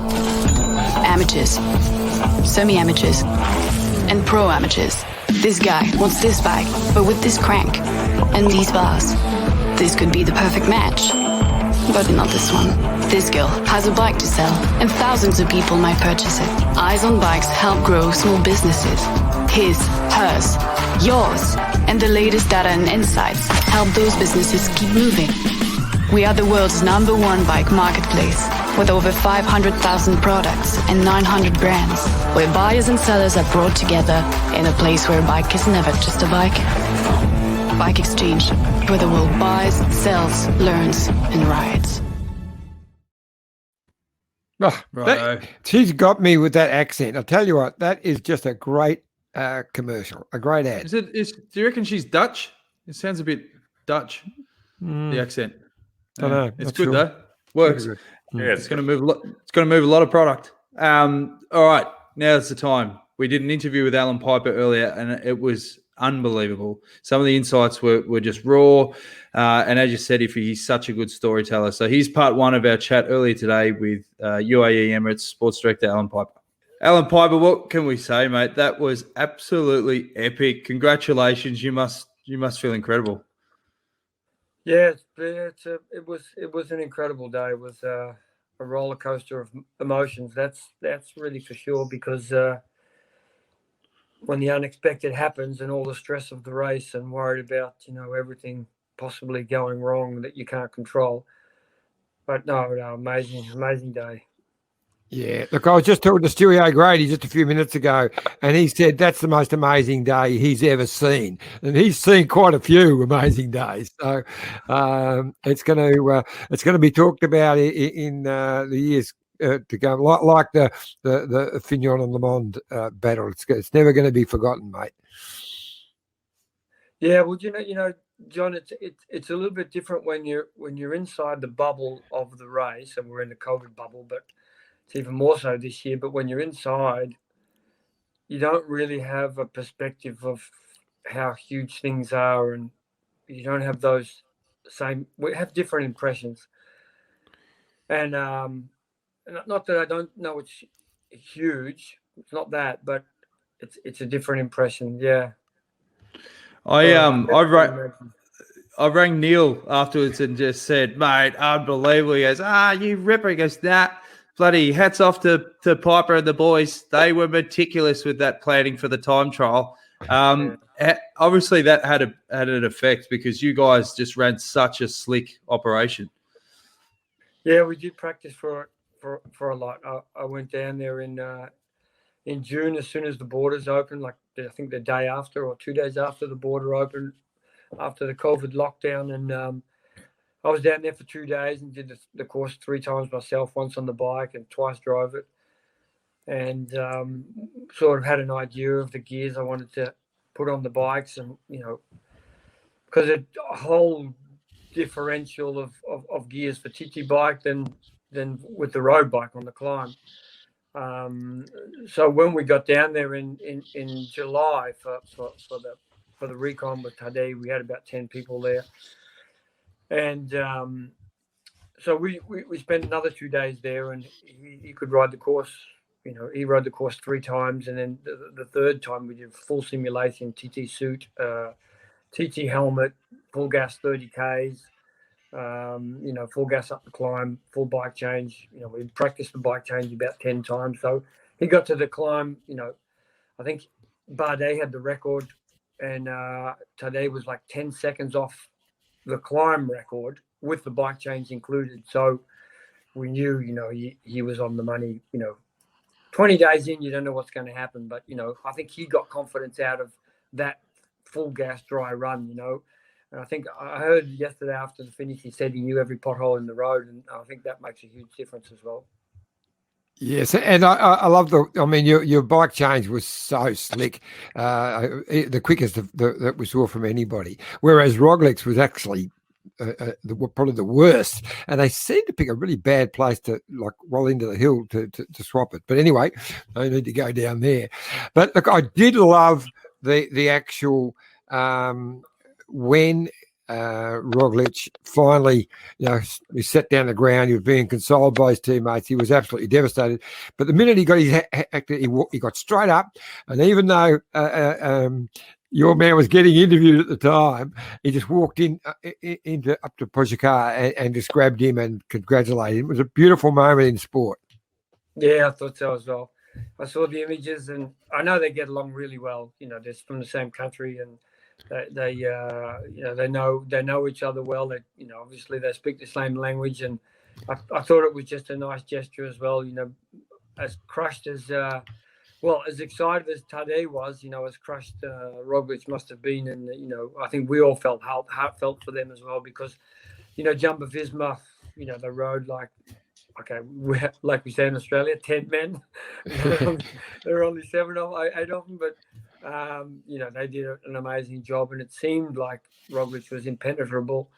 Amateurs, semi-amateurs, and pro-amateurs. This guy wants this bike, but with this crank and these bars. This could be the perfect match. But not this one. This girl has a bike to sell, and thousands of people might purchase it. Eyes on Bikes help grow small businesses. His, hers, yours, and the latest data and insights help those businesses keep moving. We are the world's #1 bike marketplace, with over 500,000 products and 900 brands, where buyers and sellers are brought together in a place where a bike is never just a bike. Bike Exchange, where the world buys, sells, learns, and rides. Oh, she's got me with that accent. I'll tell you what, that is just a great commercial, a great ad. Do you reckon she's Dutch? It sounds a bit Dutch, the accent. I know. It's good though. Works. Good. Yeah, it's going to move. It's going to move a lot of product. All right, now's the time. We did an interview with Allan Peiper earlier, and it was unbelievable. Some of the insights were just raw. And as you said, he's such a good storyteller. So he's part one of our chat earlier today with UAE Emirates Sports Director Allan Peiper. Allan Peiper, what can we say, mate? That was absolutely epic. Congratulations. You must feel incredible. Yeah, it was an incredible day. It was a roller coaster of emotions. That's really for sure, because when the unexpected happens and all the stress of the race and worried about, everything possibly going wrong that you can't control. But no, amazing day. Yeah, look, I was just talking to Stewie O'Grady just a few minutes ago, and he said that's the most amazing day he's ever seen, and he's seen quite a few amazing days. So it's going to be talked about in the years to go like the Fignon and Le Monde battle. It's never going to be forgotten, mate. Yeah, well, John, it's a little bit different when you're inside the bubble of the race, and we're in the COVID bubble, but it's even more so this year. But when you're inside, you don't really have a perspective of how huge things are, and you don't have those same. We have different impressions, and not that I don't know it's huge. It's not that, but it's a different impression. Yeah. I rang Neil afterwards and just said, mate, unbelievable. He goes, you ripper. He goes, nah, bloody hats off to Piper and the boys. They were meticulous with that planning for the time trial. Obviously, that had an effect because you guys just ran such a slick operation. Yeah, we did practice for a lot. I went down there in June as soon as the borders opened, like I think the day after or 2 days after the border opened, after the COVID lockdown. And I was down there for 2 days and did the course 3 times myself, once on the bike and twice drove it. And sort of had an idea of the gears I wanted to put on the bikes, and, because a whole differential of gears for TT bike than with the road bike on the climb. So when we got down there in July for the recon with Tadej, we had about 10 people there, and so we spent another 2 days there, and he could ride the course. He rode the course 3 times, and then the third time we did full simulation, TT suit, TT helmet, full gas 30 Ks. Full gas up the climb, full bike change. We practiced the bike change about 10 times. So he got to the climb, I think Bardet had the record, and Tadej was like 10 seconds off the climb record with the bike change included. So we knew, he was on the money. 20 days in, you don't know what's going to happen. But, I think he got confidence out of that full gas dry run, And I think I heard yesterday after the finish, he said he knew every pothole in the road, and I think that makes a huge difference as well. Yes, and I love your bike change was so slick, the quickest that we saw from anybody. Whereas Roglic was actually probably the worst, and they seemed to pick a really bad place to roll into the hill to swap it. But anyway, no need to go down there. But look, I did love the actual. When Roglic finally, he sat down the ground, he was being consoled by his teammates. He was absolutely devastated. But the minute he got his he got straight up, and even though your man was getting interviewed at the time, he just walked up to Pogačar and just grabbed him and congratulated him. It was a beautiful moment in sport. Yeah, I thought so as well. I saw the images, and I know they get along really well. They're from the same country, and they know each other well. They obviously they speak the same language, and I thought it was just a nice gesture as well. As crushed as as excited as Tadej was, as crushed Roglic must have been, and I think we all felt heartfelt for them as well, because Jumbo Visma, they rode like we say in Australia, 10 men. There were only 7 of them, 8 of them, but. They did an amazing job, and it seemed like Roglic was impenetrable.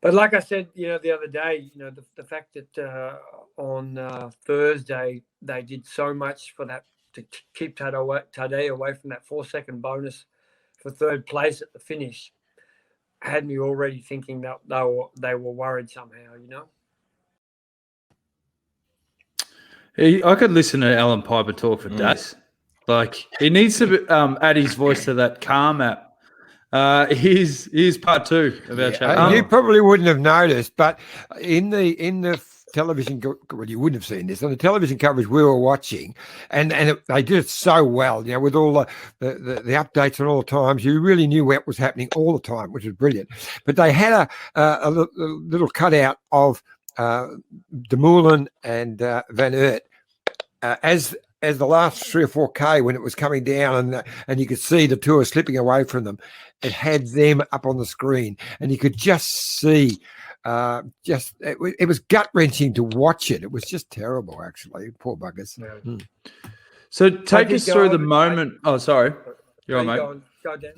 But like I said, the other day, the fact that on Thursday they did so much for that to keep Tadej away from that 4-second bonus for third place at the finish had me already thinking that they were worried somehow. I could listen to Allan Peiper talk for days. He needs to add his voice to that car map. Here's part 2 of our chat. You probably wouldn't have noticed, but in the television, you wouldn't have seen this on the television coverage we were watching, and they did it so well. With all the updates and all the times, you really knew what was happening all the time, which was brilliant. But they had a little cutout of Dumoulin and Van Aert as the last 3 or 4K, when it was coming down and you could see the Tour slipping away from them, it had them up on the screen, and you could just see It was gut-wrenching to watch it. It was just terrible, actually. Poor buggers. Yeah. So take us through the moment. Oh, sorry. You're on, mate. Go, Dan.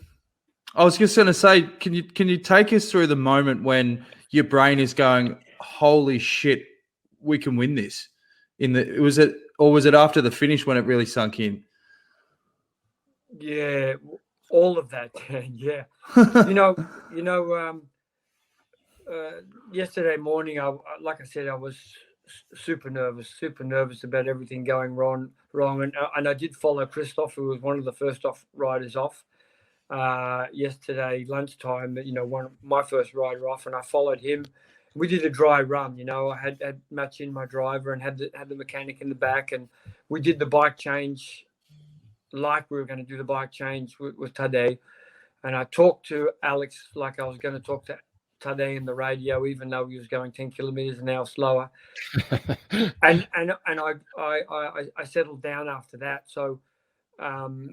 I was just going to say, can you take us through the moment when your brain is going, holy shit, we can win this? Was it after the finish when it really sunk in? Yeah, all of that. Yeah, yesterday morning, like I said, I was super nervous about everything going wrong, and I did follow Christoph, who was one of the first riders off yesterday lunchtime. My first rider off, and I followed him. We did a dry run. I had Matt in my driver and had the mechanic in the back, and we did the bike change like we were going to do the bike change with Tadej. And I talked to Alex like I was going to talk to Tadej in the radio, even though he was going 10 kilometers an hour slower. and I settled down after that. So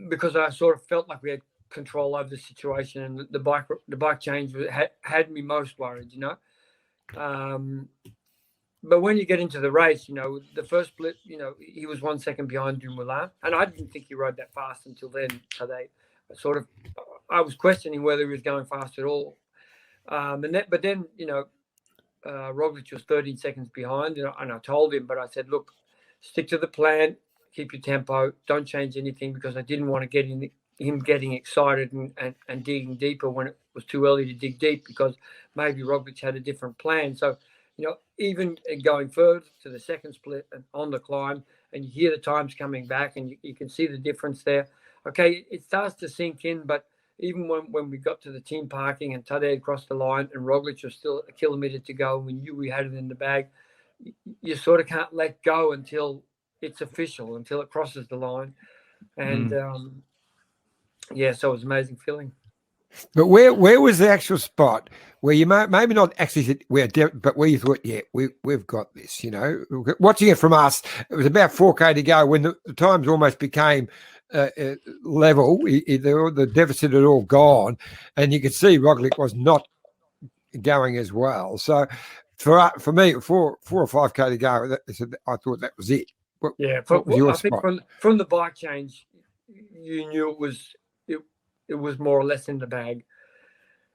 because I sort of felt like we had control over the situation, and the bike change had me most worried, But when you get into the race, the first split, he was 1 second behind Dumoulin, and I didn't think he rode that fast until then. So I was questioning whether he was going fast at all. But then Roglic was 13 seconds behind, and I told him, but I said, look, stick to the plan, keep your tempo, don't change anything, because I didn't want to get him getting excited and digging deeper when it was too early to dig deep, because maybe Roglic had a different plan. So, even going further to the second split and on the climb, and you hear the times coming back, and you can see the difference there. Okay, it starts to sink in, but even when we got to the team parking and Tadej had crossed the line and Roglic was still a kilometre to go, and we knew we had it in the bag, you sort of can't let go until it's official, until it crosses the line. And, so it was an amazing feeling. But where was the actual spot where you maybe not actually said but where you thought, yeah, we've got this, Watching it from us, it was about 4K to go when the times almost became level. The deficit had all gone, and you could see Roglic was not going as well. So for me, 4 or 5K to go, I thought that was it. I think from the bike change, you knew it was more or less in the bag,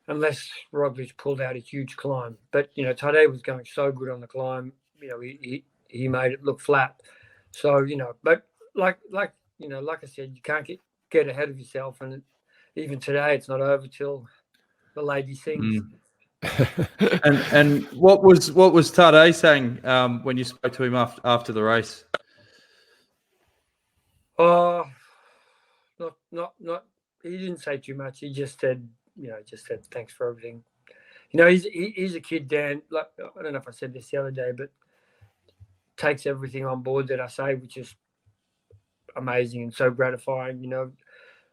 unless Roglic pulled out a huge climb. But Tadej was going so good on the climb, he made it look flat. So but like I said, you can't get ahead of yourself. And even today, it's not over till the lady sings. And what was Tadej saying when you spoke to him after the race? Not. He didn't say too much. He just said, thanks for everything. He's a kid, Dan. Like, I don't know if I said this the other day, but takes everything on board that I say, which is amazing and so gratifying.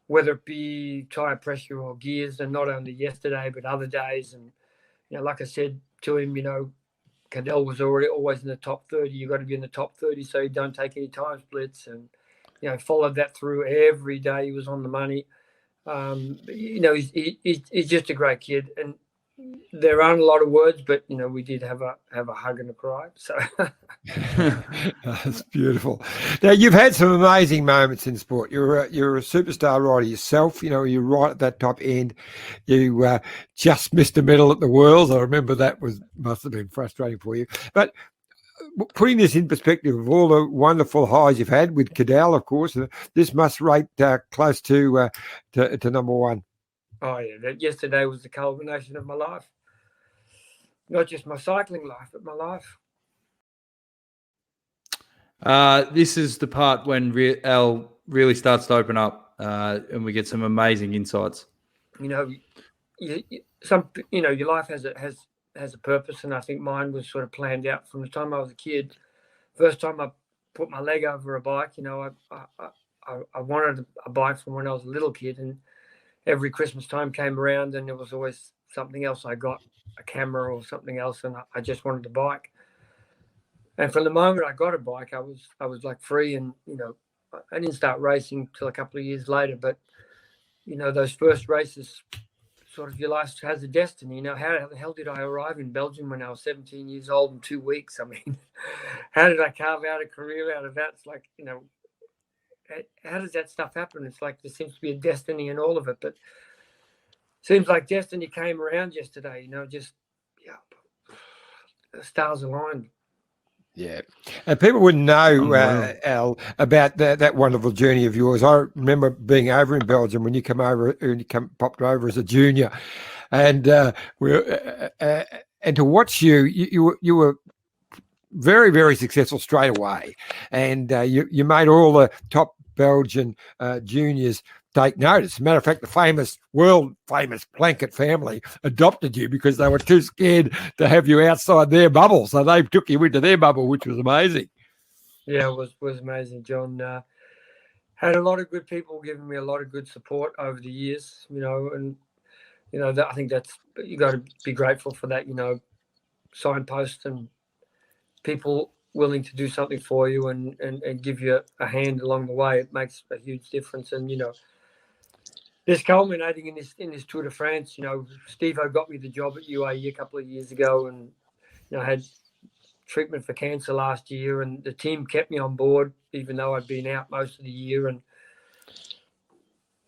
Whether it be tire pressure or gears, and not only yesterday but other days. And like I said to him, Cadell was always in the top 30. You got to be in the top 30 so you don't take any time splits. And followed that through every day. He was on the money. He's just a great kid, and there aren't a lot of words, but we did have a hug and a cry. So that's beautiful. Now, you've had some amazing moments in sport. You're a superstar rider yourself. You're right at that top end. You just missed a medal at the Worlds. I remember that must have been frustrating for you. But putting this in perspective of all the wonderful highs you've had with Cadell, of course, this must rate close to number one. Oh, yeah. Yesterday was the culmination of my life. Not just my cycling life, but my life. This is the part when Al really starts to open up and we get some amazing insights. Your life has a purpose, and I think mine was sort of planned out from the time I was a kid. First time I put my leg over a bike, I wanted a bike from when I was a little kid, and every Christmas time came around and there was always something else I got, a camera or something else, and I just wanted a bike. And from the moment I got a bike, I was like free, and I didn't start racing till a couple of years later, but those first races sort of your life has a destiny. You know, how the hell did I arrive in Belgium when I was 17 years old in 2 weeks? I mean, how did I carve out a career out of that? It's like, you know, how does that stuff happen? It's like there seems to be a destiny in all of it, but seems like destiny came around yesterday. You know, just the stars aligned. Yeah, and people wouldn't know, Al, about that wonderful journey of yours. I remember being over in Belgium when you popped over as a junior, and and to watch you were very, very successful straight away, and you made all the top Belgian juniors take notice. As a matter of fact, the world famous Blanket family adopted you because they were too scared to have you outside their bubble. So they took you into their bubble, which was amazing. Yeah, it was amazing, John. Had a lot of good people giving me a lot of good support over the years, you know, and, you know, I think you got to be grateful for that, you know, signpost and people willing to do something for you and give you a hand along the way. It makes a huge difference. And, you know, this culminating in this Tour de France, you know, Steve-O got me the job at UAE a couple of years ago, and, you know, I had treatment for cancer last year, and the team kept me on board even though I'd been out most of the year, and,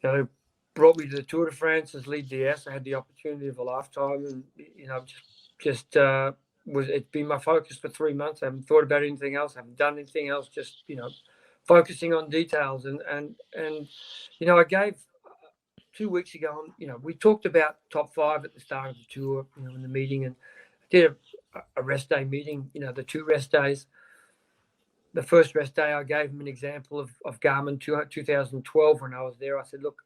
you know, brought me to the Tour de France as lead DS. I had the opportunity of a lifetime, and, you know, it's been my focus for 3 months. I haven't thought about anything else. I haven't done anything else. Just, you know, focusing on details. And you know, I gave 2 weeks ago, you know, we talked about top 5 at the start of the tour, you know, in the meeting, and I did a rest day meeting, you know, the 2 rest days. The first rest day, I gave them an example of Garmin 2012 when I was there. I said, look,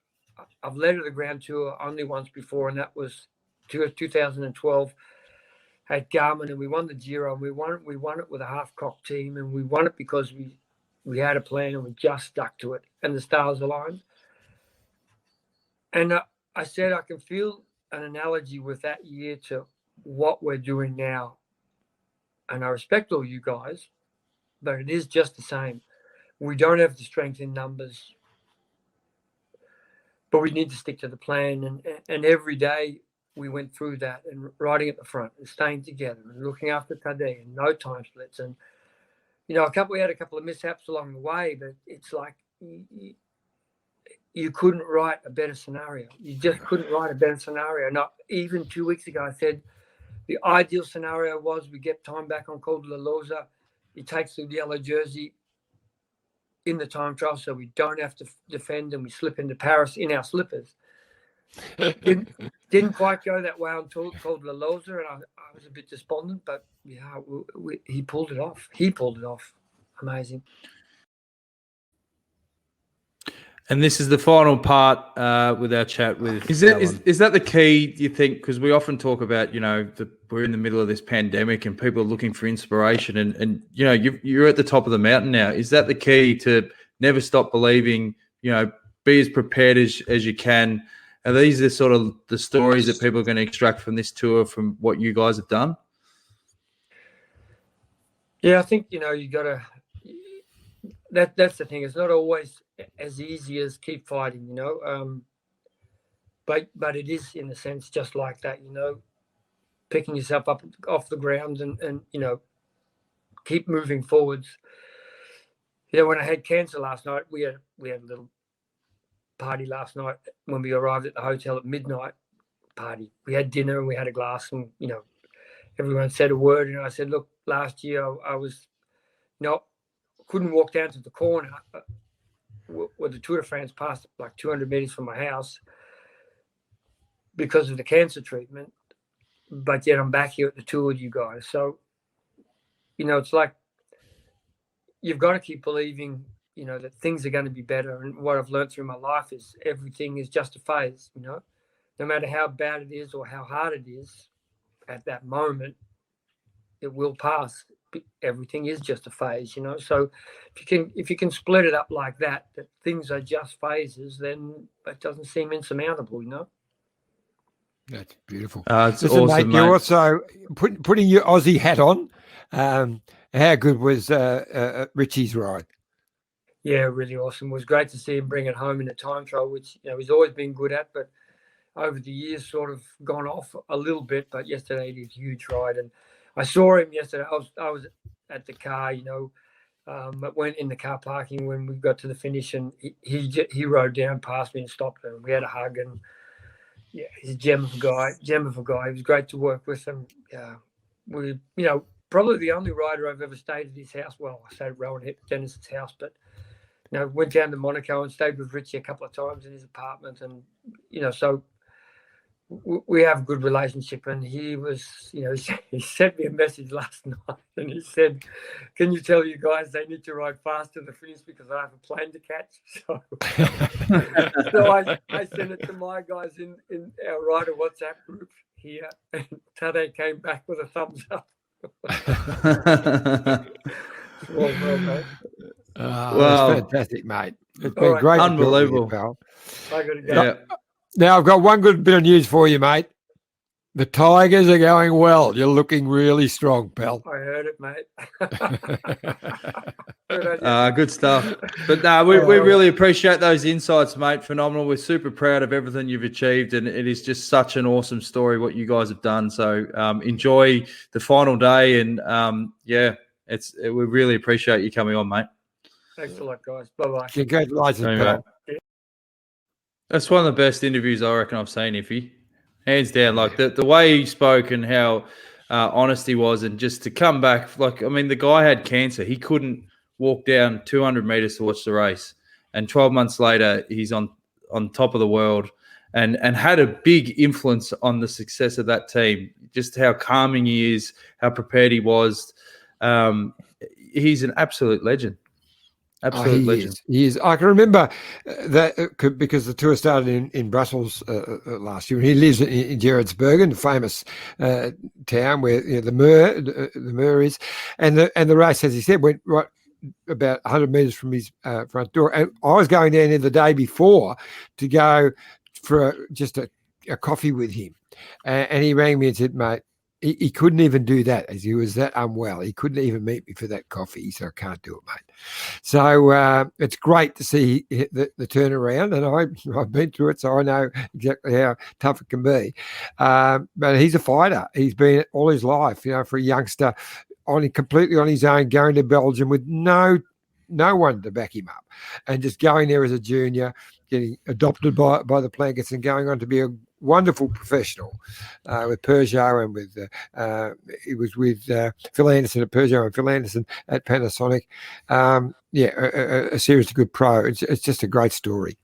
I've led the Grand Tour only once before, and that was 2012 at Garmin, and we won the Giro, and we won it with a half-cocked team, and we won it because we had a plan and we just stuck to it, and the stars aligned. And I said I can feel an analogy with that year to what we're doing now. And I respect all you guys, but it is just the same. We don't have the strength in numbers, but we need to stick to the plan. And every day we went through that, and riding at the front and staying together and looking after Tadej and no time splits. And, you know, we had a couple of mishaps along the way, but it's like you couldn't write a better scenario. You just couldn't write a better scenario. Not even 2 weeks ago, I said the ideal scenario was we get time back on Col de la Loza. He takes the yellow jersey in the time trial so we don't have to defend, and we slip into Paris in our slippers. Didn't quite go that way until Col de la Loza, and I was a bit despondent, but yeah, he pulled it off. He pulled it off. Amazing. And this is the final part with our chat with. Is that the key? Do you think? Because we often talk about, you know, we're in the middle of this pandemic and people are looking for inspiration, and you know, you're at the top of the mountain now. Is that the key to never stop believing? You know, be as prepared as you can. Are these the sort of the stories that people are going to extract from this tour, from what you guys have done? Yeah, I think, you know, you got to. That's the thing. It's not always as easy as keep fighting, you know. But it is, in a sense, just like that, you know, picking yourself up off the ground and you know, keep moving forwards. You know, when I had cancer last night, we had a little party last night when we arrived at the hotel at midnight. Party. We had dinner and we had a glass, and, you know, everyone said a word, and I said, look, last year I was couldn't walk down to the corner where the Tour de France passed like 200 meters from my house because of the cancer treatment, but yet I'm back here at the tour with you guys. So, you know, it's like you've got to keep believing, you know, that things are going to be better. And what I've learned through my life is everything is just a phase, you know, no matter how bad it is or how hard it is at that moment, it will pass. Everything is just a phase, you know. So if you can split it up like that things are just phases, then it doesn't seem insurmountable, you know. That's beautiful. It's awesome, mate. You're also putting your Aussie hat on. How good was Richie's ride? Yeah, really awesome. It was great to see him bring it home in a time trial, which, you know, he's always been good at. But over the years sort of gone off a little bit, but yesterday he did a huge ride, and I saw him yesterday. I was at the car, but went in the car parking when we got to the finish, and he rode down past me and stopped, and we had a hug, and yeah, he's a gem of a guy. He was great to work with, and we, probably the only rider I've ever stayed at his house. Well, I stayed at Rowan Dennis's house, but went down to Monaco and stayed with Richie a couple of times in his apartment, and so we have a good relationship. And he was, he sent me a message last night, and he said, "Can you tell you guys they need to ride fast to the finish because I have a plane to catch?" So, I sent it to my guys in our rider WhatsApp group here, and Tade came back with a thumbs up. Well, mate. Well, that's fantastic, mate. It's been great. Unbelievable. Pal. I got to go. Yeah. Now, I've got one good bit of news for you, mate. The Tigers are going well. You're looking really strong, pal. I heard it, mate. Good stuff. But no, we really appreciate those insights, mate. Phenomenal. We're super proud of everything you've achieved, and it is just such an awesome story what you guys have done. So enjoy the final day, and we really appreciate you coming on, mate. Thanks a lot, guys. Bye-bye. Congratulations, pal. That's one of the best interviews I reckon I've seen, Iffy. Hands down. Like the way he spoke and how honest he was, and just to come back. The guy had cancer. He couldn't walk down 200 meters to watch the race. And 12 months later, he's on top of the world and had a big influence on the success of that team. Just how calming he is, how prepared he was. He's an absolute legend. Absolute legend. He is. I can remember that because the tour started in Brussels last year. He lives in Gerardsbergen, the famous town where the Mur is, and the race, as he said, went right about 100 metres from his front door. And I was going down there the day before to go for just a coffee with him, and he rang me and said, "Mate." He couldn't even do that, as he was that unwell. He couldn't even meet me for that coffee. He said, "I can't do it, mate." So it's great to see the turnaround, and I've been through it, so I know exactly how tough it can be. But he's a fighter. He's been all his life, for a youngster, completely on his own, going to Belgium with no one to back him up, and just going there as a junior, getting adopted by the Plankets, and going on to be a wonderful professional with Peugeot, and with he was with Phil Anderson at Peugeot and Phil Anderson at Panasonic. A seriously good pro. It's just a great story.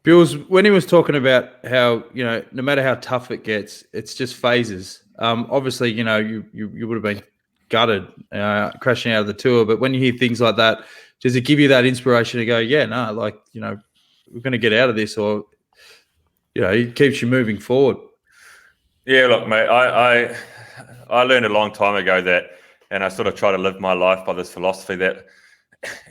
Bills, when he was talking about how no matter how tough it gets, it's just phases. Obviously, you would have been gutted crashing out of the tour, but when you hear things like that, does it give you that inspiration to go, we're going to get out of this, or it keeps you moving forward? Yeah, look, mate, I learned a long time ago that, and I sort of try to live my life by this philosophy that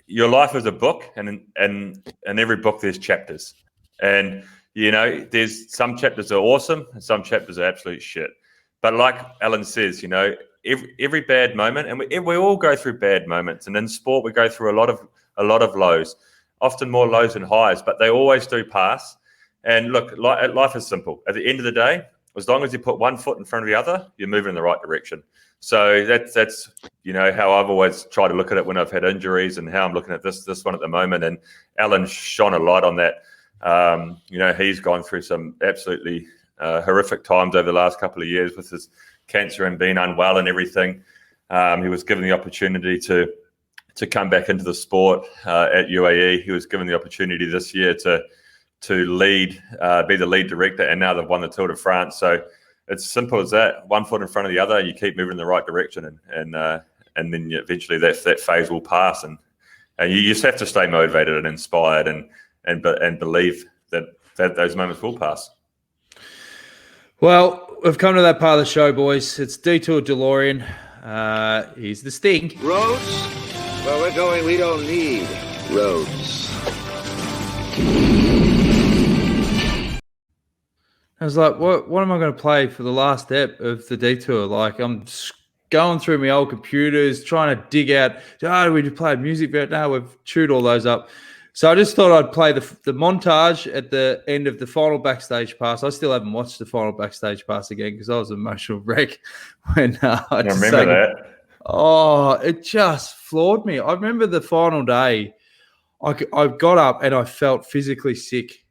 your life is a book, and in every book there's chapters. And, there's some chapters are awesome and some chapters are absolute shit. But like Allan says, every bad moment, and we all go through bad moments. And in sport, we go through a lot of lows, often more lows than highs, but they always do pass. And look, life is simple. At the end of the day, as long as you put one foot in front of the other, you're moving in the right direction. So that's how I've always tried to look at it when I've had injuries, and how I'm looking at this one at the moment. And Allan shone a light on that. He's gone through some absolutely horrific times over the last couple of years with his cancer and being unwell and everything. He was given the opportunity to come back into the sport at UAE. He was given the opportunity this year to lead, be the lead director, and now they've won the Tour de France. So it's simple as that. One foot in front of the other, you keep moving in the right direction, and then eventually that phase will pass. And you just have to stay motivated and inspired, and believe that those moments will pass. Well, we've come to that part of the show, boys. It's Detour DeLorean. He's the Sting. Roads? Where we're going, we don't need roads. I was like, what am I going to play for the last step of the Detour? Like, I'm going through my old computers, trying to dig out, we just played music, but no, we've chewed all those up. So I just thought I'd play the montage at the end of the final backstage pass. I still haven't watched the final backstage pass again because I was an emotional wreck when I remember that. Oh, it just floored me. I remember the final day. I got up and I felt physically sick.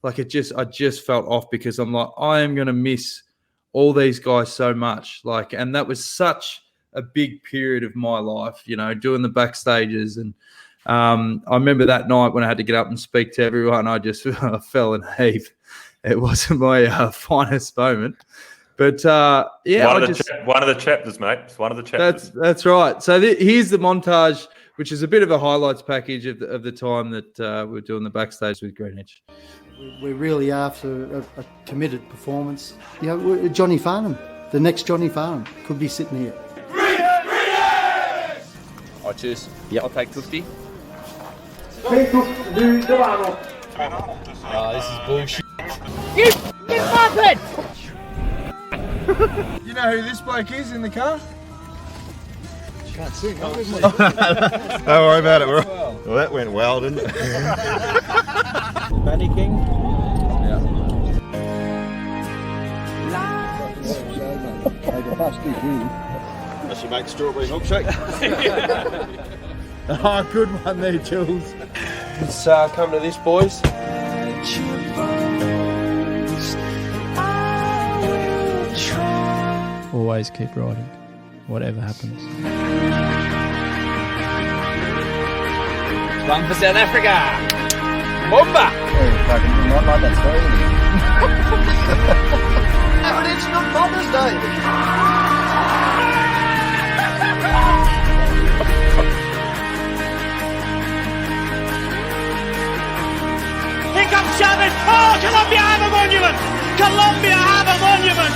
Like I just felt off because I'm like, I am going to miss all these guys so much. Like, and that was such a big period of my life, doing the backstages. And I remember that night when I had to get up and speak to everyone, I just fell in a heap. It wasn't my finest moment. But one of the chapters, mate. It's one of the chapters. That's right. So here's the montage, which is a bit of a highlights package of the time that we're doing the backstage with Greenwich. We're really after a committed performance. Johnny Farnham, the next Johnny Farnham, could be sitting here. I choose. Yep. I'll take 50. This is bullshit. You muppet! You know who this bloke is in the car? Can't see. Don't worry about it. Well, that went well, didn't it? Panicking. I should make strawberry milkshake. Oh, good one there, Jules. Let's come to this, boys. Always keep riding, whatever happens. One for South Africa. Bomba! Fucking not like that story. But it's not Mother's Day. Here comes Chavez. Oh, Colombia have a monument. Colombia have a monument.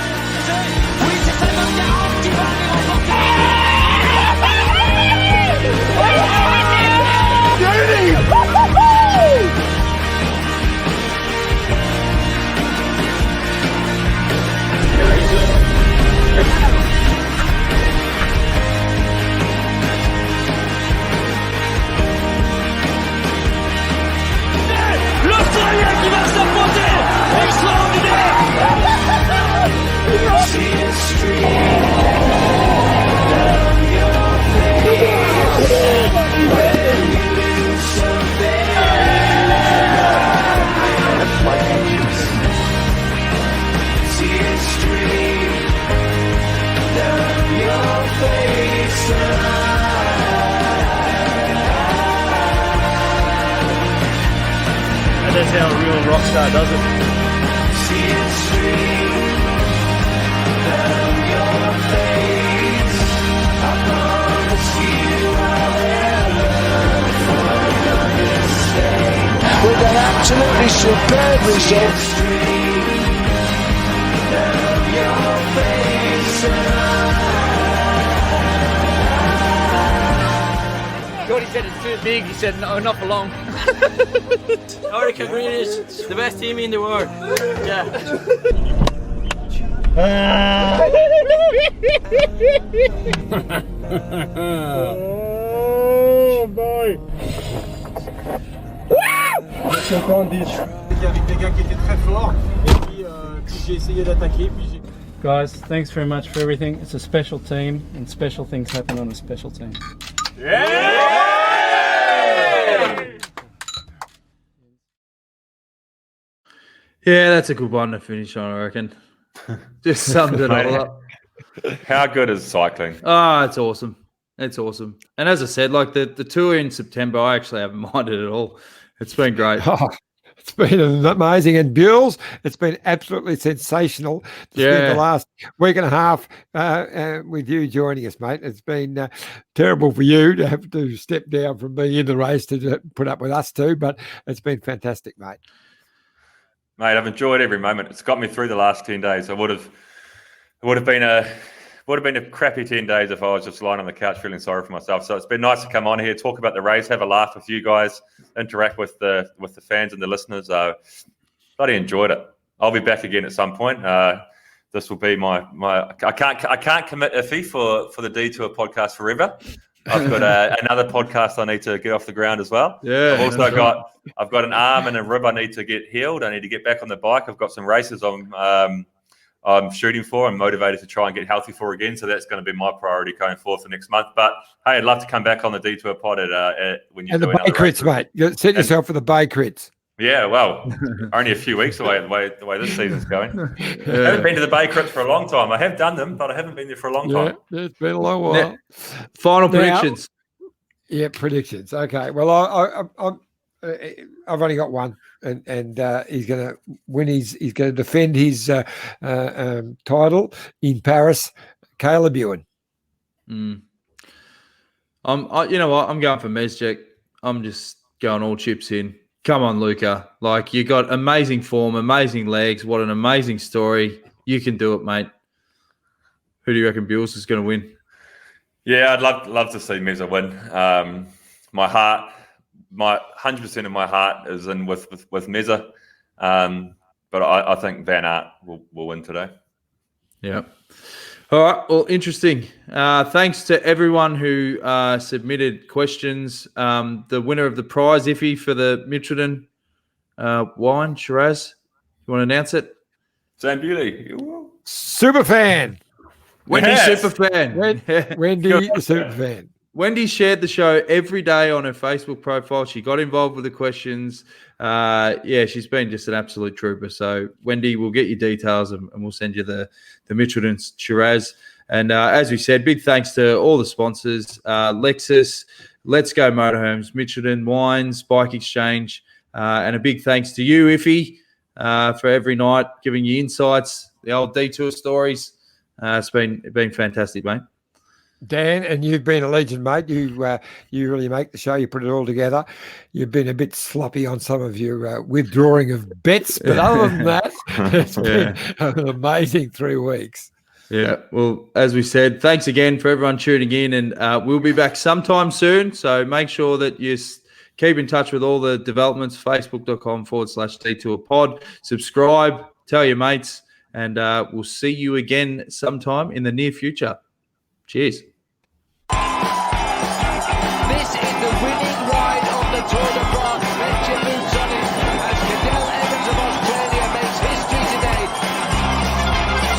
L'Australien qui va s'imposer. Extraordinaire. And that's how a real rock star does it. With an absolutely superb result. Jordy said it's too big. He said, no, not for long. Orica Greenwich, the best team in the world. Yeah. Oh boy! Je suis encore avec des gars qui étaient très forts. Et puis j'ai essayé d'attaquer. Guys, thanks very much for everything. It's a special team, and special things happen on a special team. Yeah, that's a good one to finish on, I reckon. Just summed it all up. How good is cycling? Oh, it's awesome. It's awesome. And as I said, like the tour in September, I actually haven't minded at all. It's been great. Oh, it's been amazing. And Buells, it's been absolutely sensational to spend the last week and a half with you joining us, mate. It's been terrible for you to have to step down from being in the race to put up with us too, but it's been fantastic, mate. Mate, I've enjoyed every moment. It's got me through the last 10 days. It would have been a crappy 10 days if I was just lying on the couch feeling sorry for myself. So it's been nice to come on here, talk about the race, have a laugh with you guys, interact with the fans and the listeners. Bloody enjoyed it. I'll be back again at some point. This will be my I can't commit iffy for the Detour podcast forever. I've got another podcast I need to get off the ground as well. Yeah, I've got an arm and a rib I need to get healed. I need to get back on the bike. I've got some races I'm shooting for and motivated to try and get healthy for again. So that's going to be my priority going forth for next month. But hey, I'd love to come back on the Detour Pod when you're and the doing Bay Crits, mate. Set yourself for the Bay Crits. Yeah, well, only a few weeks away the way this season's going. I haven't been to the Bay Crits for a long time. I have done them, but I haven't been there for a long time. Yeah, it's been a long while. Final predictions. Yeah, predictions. Okay. Well, I've only got one, and he's going to win. He's going to defend his title in Paris. Caleb Ewan. You know what? I'm going for Mezgec. I'm just going all chips in. Come on, Luca. Like, you got amazing form, amazing legs. What an amazing story. You can do it, mate. Who do you reckon Buells is going to win? Yeah, I'd love to see Mezza win. My 100% of my heart is in with Mezza. But I think Van Aert will win today. Yeah. All right. Well, interesting. Thanks to everyone who submitted questions. The winner of the prize, Iffy, for the Mitchelton wine, Shiraz. You want to announce it? Sam Beauty. Super fan. Wendy, yes. super fan. Wendy, the super fan. Wendy shared the show every day on her Facebook profile. She got involved with the questions. She's been just an absolute trooper. So, Wendy, we'll get your details and we'll send you the Mitchelton Shiraz. And as we said, big thanks to all the sponsors, Lexus, Let's Go Motorhomes, Mitchelton Wines, Bike Exchange, and a big thanks to you, Iffy, for every night giving you insights, the old detour stories. It's been fantastic, mate. Dan, and you've been a legend, mate. You really make the show. You put it all together. You've been a bit sloppy on some of your withdrawing of bets, but other than that, it's been an amazing 3 weeks. Yeah, well, as we said, thanks again for everyone tuning in, and we'll be back sometime soon. So make sure that you keep in touch with all the developments, facebook.com/Detour Pod. Subscribe, tell your mates, and we'll see you again sometime in the near future. Cheers.